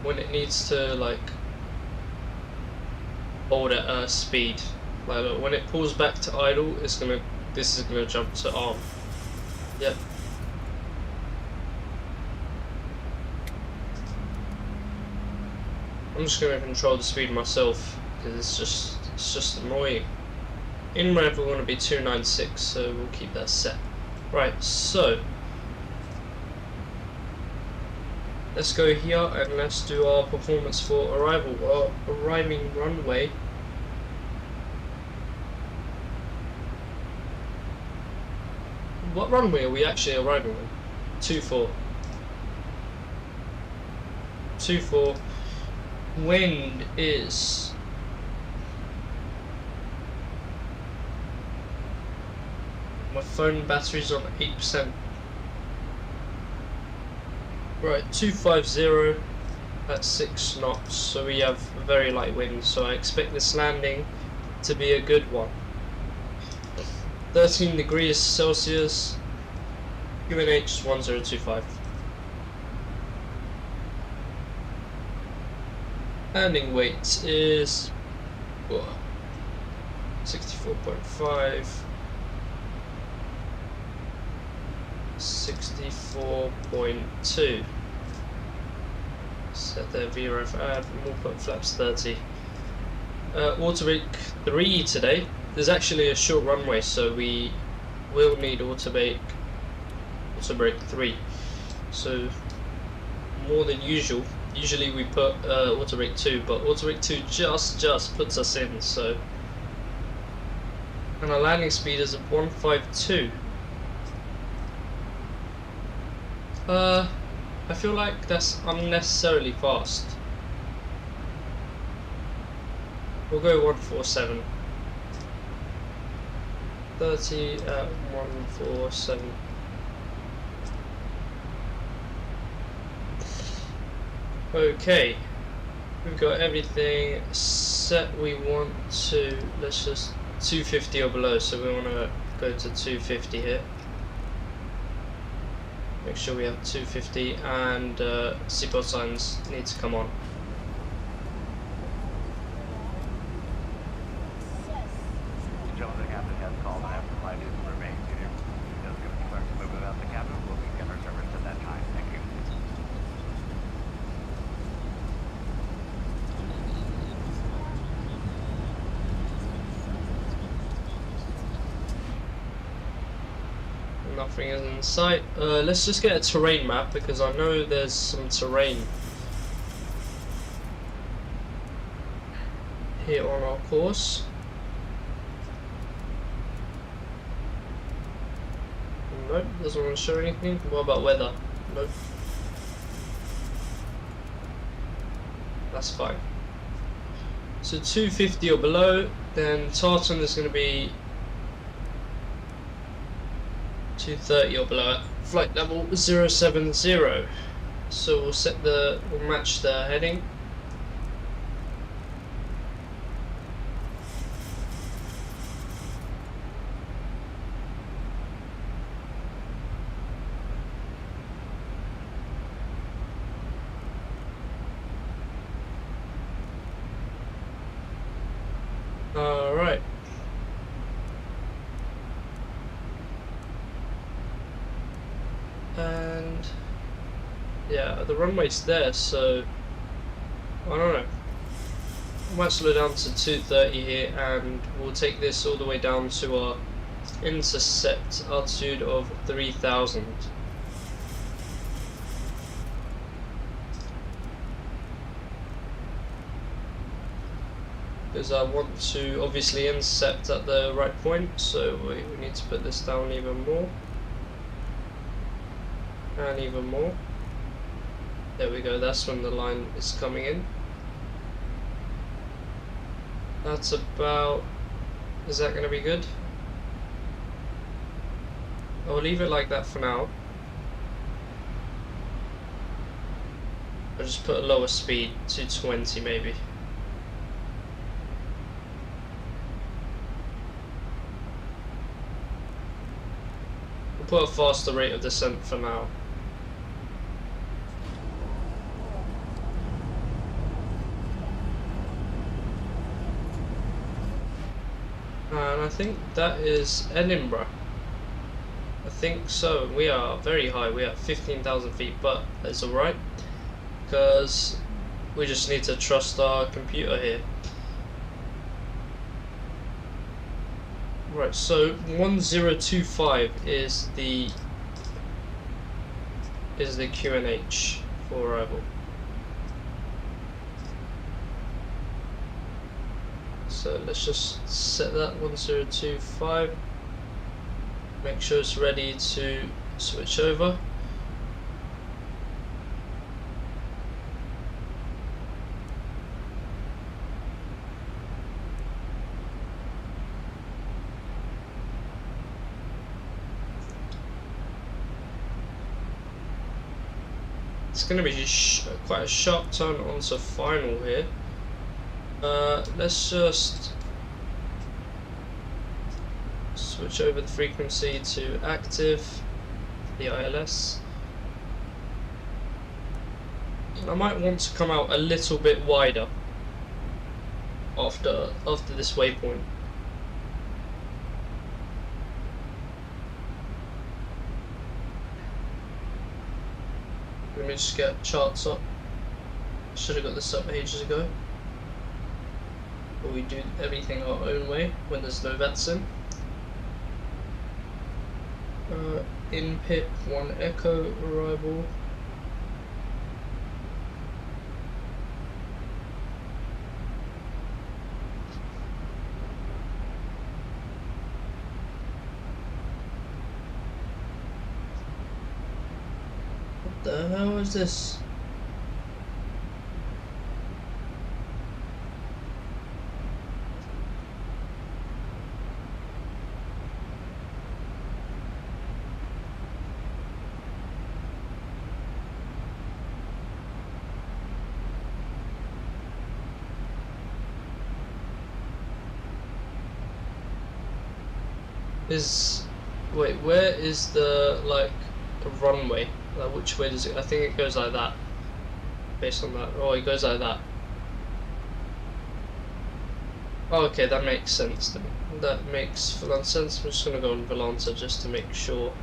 When it needs to, like, hold at speed. Like look, when it pulls back to idle, this is gonna jump to arm. Yep. I'm just gonna control the speed myself because it's just annoying. In rev we're gonna be 296, so we'll keep that set. Right, so let's go here and let's do our performance for arrival. Our arriving runway. What runway are we actually arriving on? 24. 24. Wind is my phone battery's on 8%. Right, 250 at 6 knots, so we have a very light wind, so I expect this landing to be a good one. 13 degrees Celsius, UNH 1025. Landing weight is 64.5, 64.2. Set their VRF add, more put flaps 30. Auto brake 3 today. There's actually a short runway, so we will need auto brake 3. So more than usual. Usually we put auto brake 2, but auto brake 2 just puts us in. So, and our landing speed is 152. I feel like that's unnecessarily fast. We'll go 147. 30 at 147. Okay, we've got everything set. We want to, let's just 250 or below, so we want to go to 250 here. Make sure we have 250, and seatbelt signs need to come on. Gentlemen, the captain has called and asked the flight to remain seated. He does give us instructions to move about the cabin. We'll begin our service at that time. Thank you. Nothing is in sight. Let's just get a terrain map because I know there's some terrain here on our course. Nope, doesn't want to show anything. What about weather? Nope. That's fine. So 250 or below, then Tartan is going to be 230 or below at flight level 070. So we'll match the heading. Alright. And yeah, the runway's there, so I don't know. I might slow down to 230 here, and we'll take this all the way down to our intercept altitude of 3000. Because I want to obviously intercept at the right point, so we need to put this down even more. And even more. There we go, that's when the line is coming in. That's about... is that going to be good? I'll leave it like that for now. I'll just put a lower speed, 220 maybe. We'll put a faster rate of descent for now. And I think that is Edinburgh. I think so. We are very high. We are at 15,000 feet, but it's alright because we just need to trust our computer here. Right, so 1025 is the QNH for arrival. So let's just set that 1025. Make sure it's ready to switch over. It's going to be quite a sharp turn onto final here. Let's just switch over the frequency to active, the ILS. I might want to come out a little bit wider after this waypoint. Let me just get charts up. Should have got this up ages ago. But we do everything our own way when there's no vets in. In pit 1 echo arrival. What the hell is this? Wait, where is the runway? Like, which way does it? I think it goes like that. Based on that, oh, it goes like that. Oh, okay, that makes sense then. That makes full sense. I'm just gonna go on Volanta just to make sure.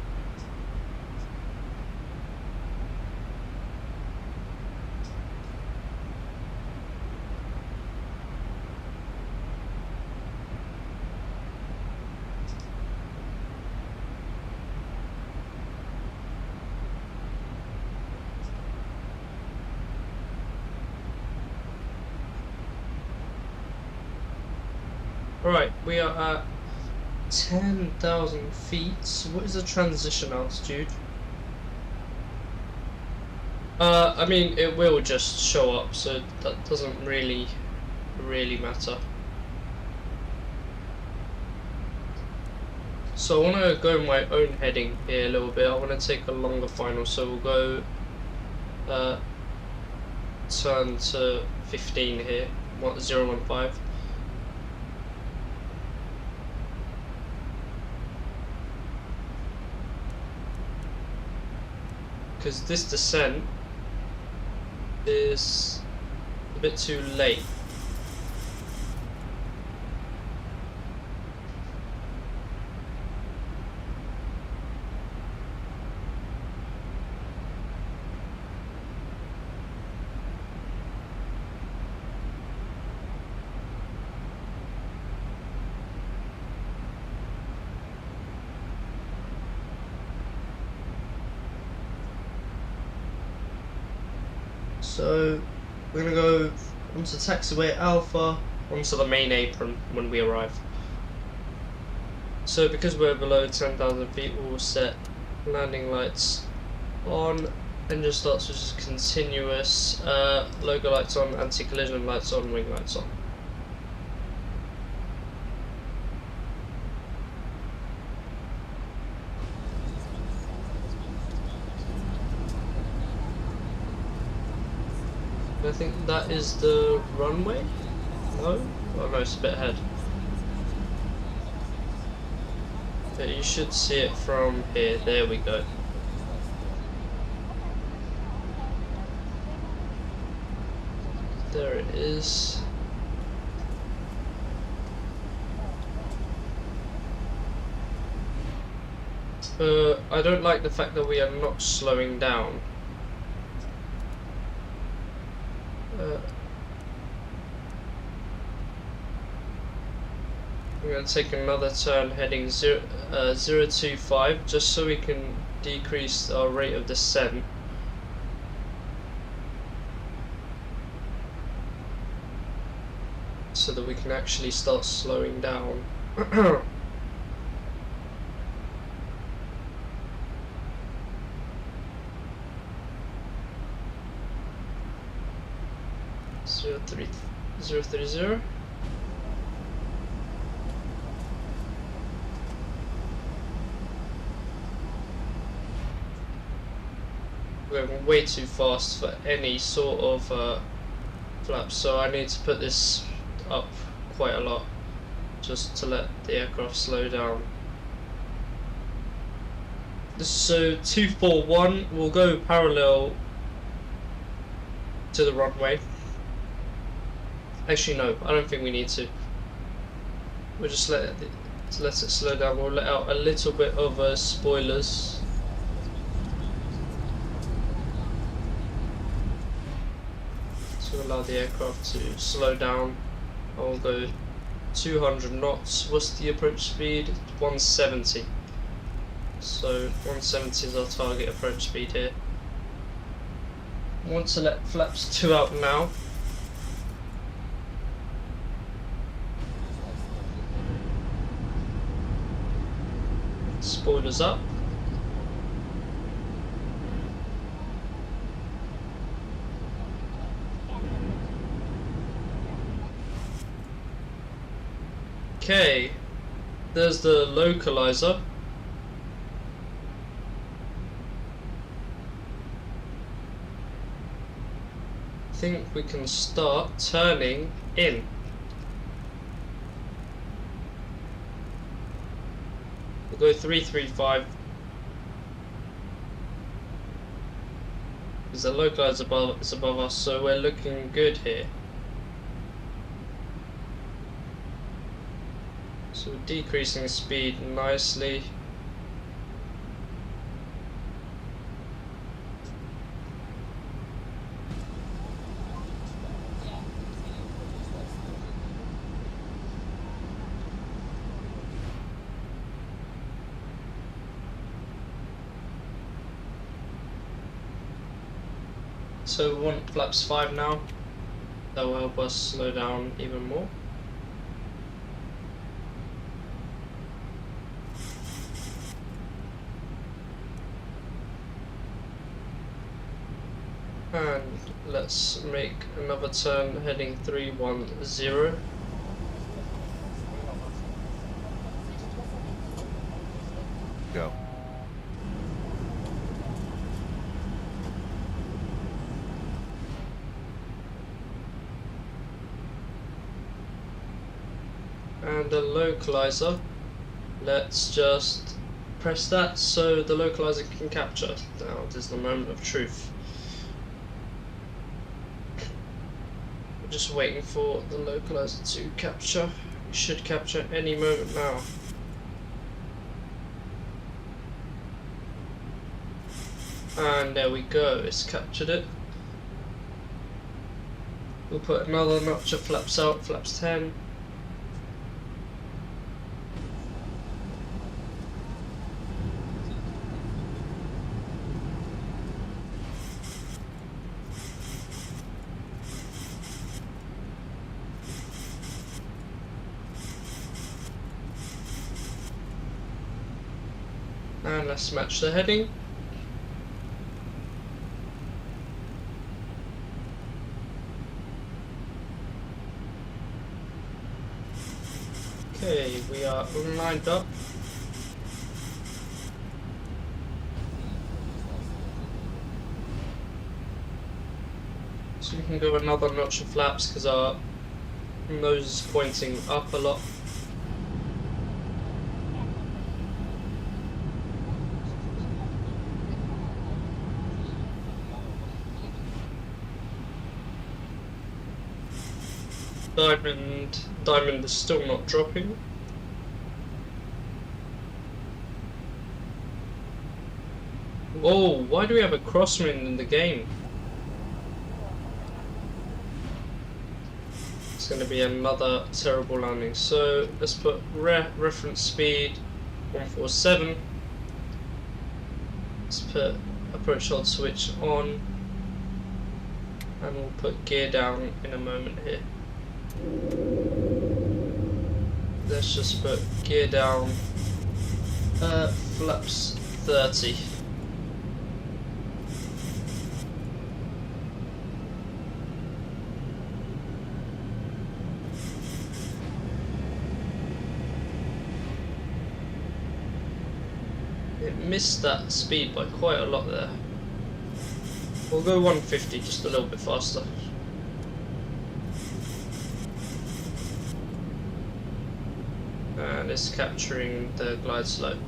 Right, we are at 10,000 feet. So what is the transition altitude? I mean, it will just show up, so that doesn't really matter. So I want to go my own heading here a little bit. I want to take a longer final, so we'll go turn to 15 here, 015. Because this descent is a bit too late. So we're gonna go onto taxiway Alpha, onto the main apron when we arrive. So because we're below 10,000 feet, we'll set landing lights on, engine starts which is continuous, logo lights on, anti-collision lights on, wing lights on. I think that is the runway? No? Oh no, it's a bit ahead. But you should see it from here. There we go. There it is. I don't like the fact that we are not slowing down. I'm going to take another turn heading 025 just so we can decrease our rate of descent. So that we can actually start slowing down. 030. We're going way too fast for any sort of flaps, so I need to put this up quite a lot just to let the aircraft slow down. So 241 will go parallel to the runway. Actually no, I don't think we need to. We'll just let it slow down. We'll let out a little bit of spoilers. To allow the aircraft to slow down. I'll go 200 knots. What's the approach speed? 170. So 170 is our target approach speed here. I want to let flaps 2 out now. Spoilers up. Okay, there's the localizer. I think we can start turning in. We'll go 335 because the localizer is above us, so we're looking good here. So we're decreasing speed nicely. So we want flaps 5 now. That will help us slow down even more. And let's make another turn heading 310. Go. And the localizer, let's just press that so the localizer can capture. Now there's the moment of truth. We're just waiting for the localizer to capture. It should capture any moment now. And there we go, it's captured it. We'll put another notch of flaps out, flaps 10. And let's match the heading. Okay, we are lined up. So we can go another notch of flaps because our nose is pointing up a lot. Diamond is still not dropping. Oh, why do we have a crosswind in the game? It's going to be another terrible landing. So let's put reference speed 147. Let's put approach hold switch on, and we'll put gear down in a moment here. Let's just put gear down, flaps 30. It missed that speed by quite a lot there. We'll go 150, just a little bit faster. And it's capturing the glide slope.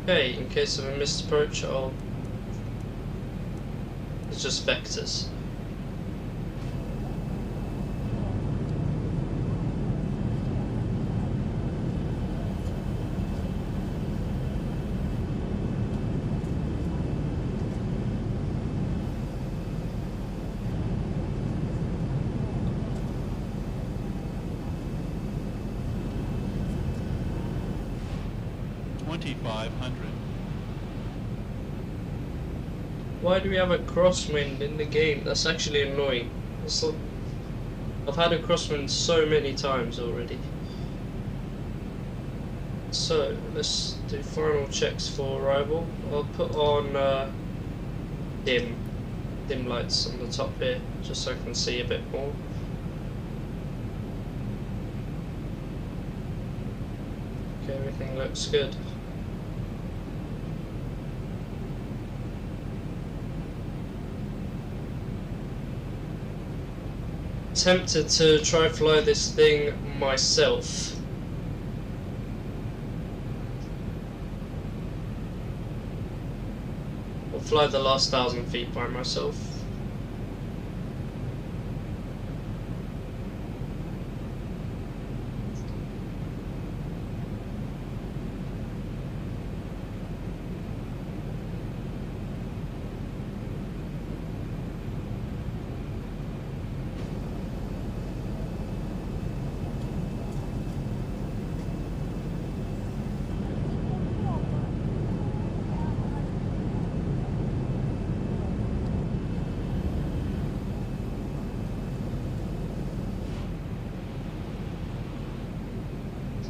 Okay, in case of a missed approach, it's just vectors. Why do we have a crosswind in the game? That's actually annoying. I've had a crosswind so many times already. So let's do final checks for arrival. I'll put on dim lights on the top here, just so I can see a bit more. Okay, everything looks good. Tempted to try fly this thing myself. I'll fly the last 1,000 feet by myself.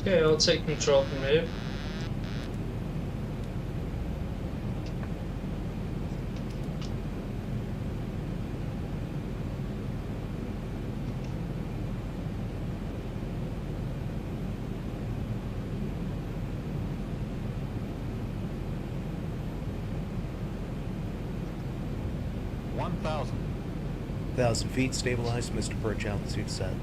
Okay, I'll take control from here. Thousand feet, stabilized, Mr. Perch, altitude set.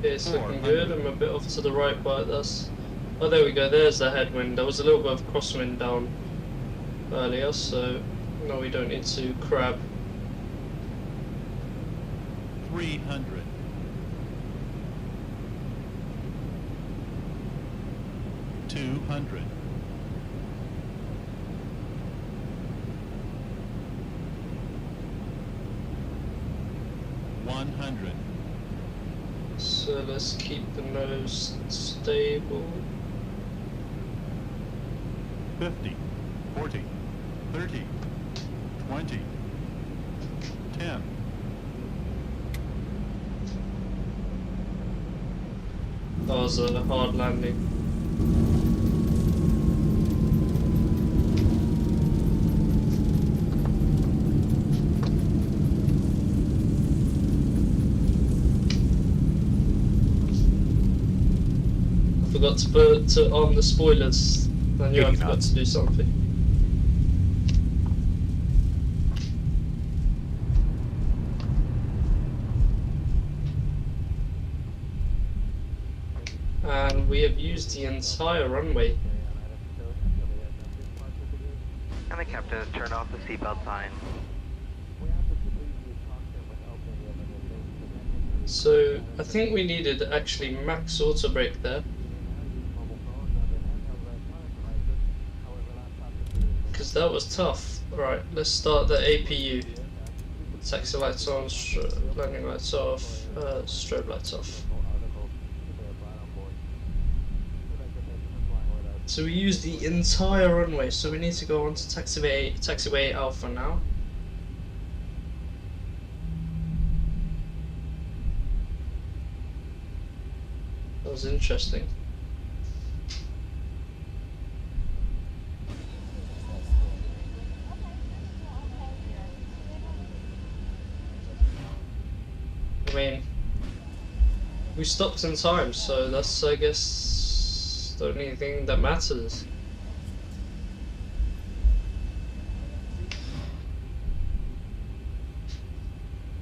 It's looking good. I'm a bit off to the right, but that's... Oh, there we go. There's the headwind. There was a little bit of crosswind down earlier, so no, we don't need to crab. 300. 200. 100. So let's keep the nose stable. 50, 40, 30, 20, 10. That was a hard landing. forgot to put on the spoilers. I knew I forgot to do something. And we have used the entire runway. And the captain has turned off the seatbelt sign. So I think we needed actually max auto brake there, because that was tough. Alright, let's start the APU. Taxi lights on, landing lights off, strobe lights off. So we used the entire runway, so we need to go on to taxiway Alpha now. That was interesting. I mean, we stopped in time, so that's, I guess, the only thing that matters.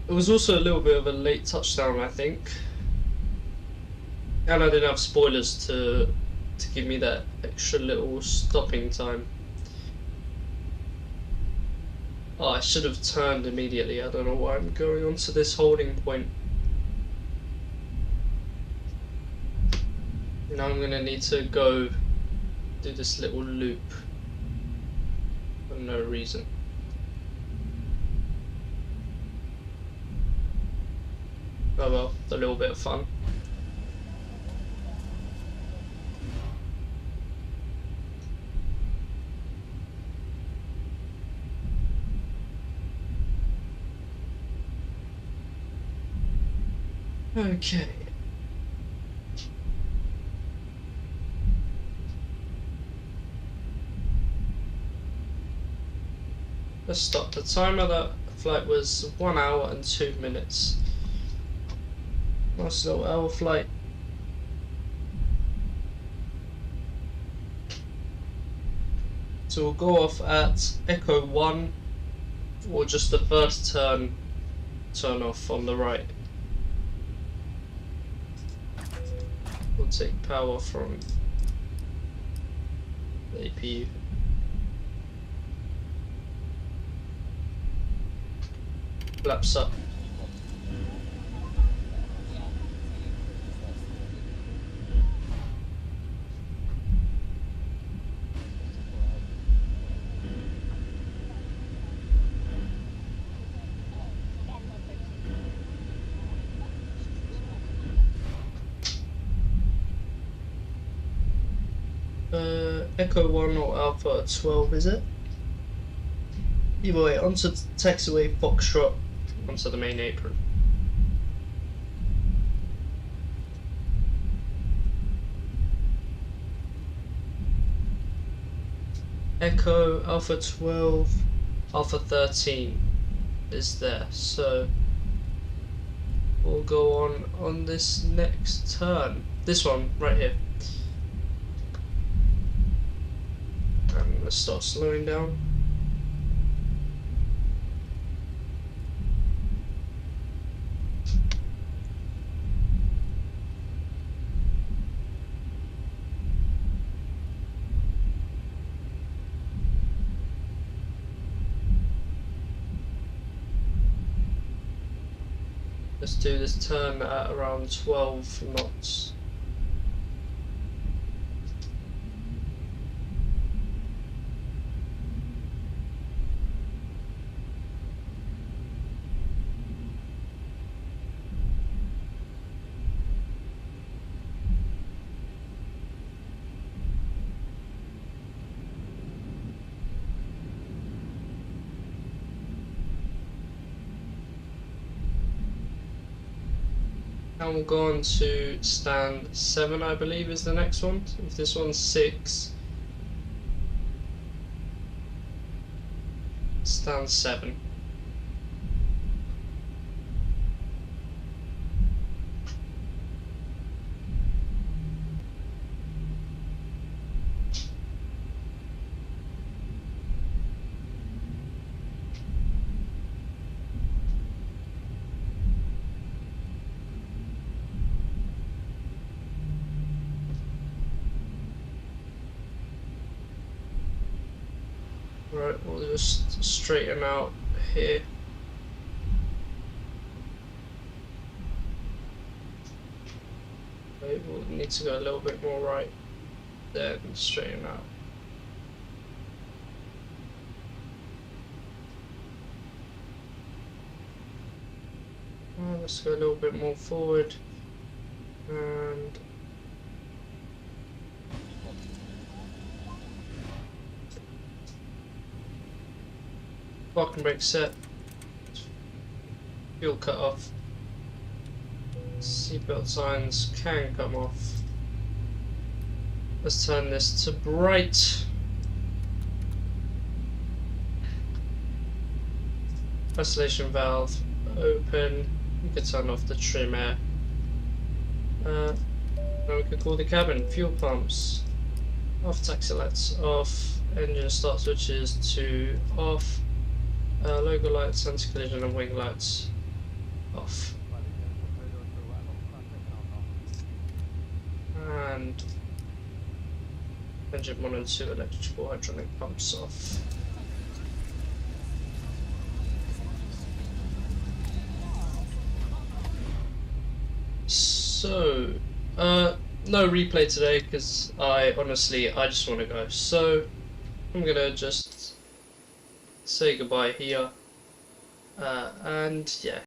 It was also a little bit of a late touchdown, I think. And I didn't have spoilers to give me that extra little stopping time. Oh, I should have turned immediately. I don't know why I'm going on to this holding point. Now I'm gonna need to go do this little loop for no reason. Oh well, a little bit of fun. Okay. Let's stop. The timer of that flight was 1 hour and 2 minutes. Nice little hour flight. So we'll go off at Echo 1, or just the first turn off on the right. We'll take power from the APU. Flaps up. Echo 1 or Alpha 12, is it? Either way, onto taxiway Foxtrot, onto the main apron. Echo, Alpha 12, Alpha 13 is there, so we'll go on this next turn. This one, right here. And let's start slowing down. Let's do this turn at around 12 knots. And we'll go on to stand 7, I believe, is the next one. If this one's 6, stand 7. Right, we'll just straighten out here. Wait, we'll need to go a little bit more right, then straighten out. Let's go a little bit more forward, and parking brake set, fuel cut off, seatbelt signs can come off. Let's turn this to bright. Ventilation valve open. We could turn off the trim air. Then we could cool the cabin. Fuel pumps off. Taxi lights off. Engine start switches to off. Logo lights, anti-collision and wing lights off. And engine 1 and 2 electrical hydronic pumps off. So, no replay today because I just want to go. So, I'm gonna just say goodbye here. And yeah,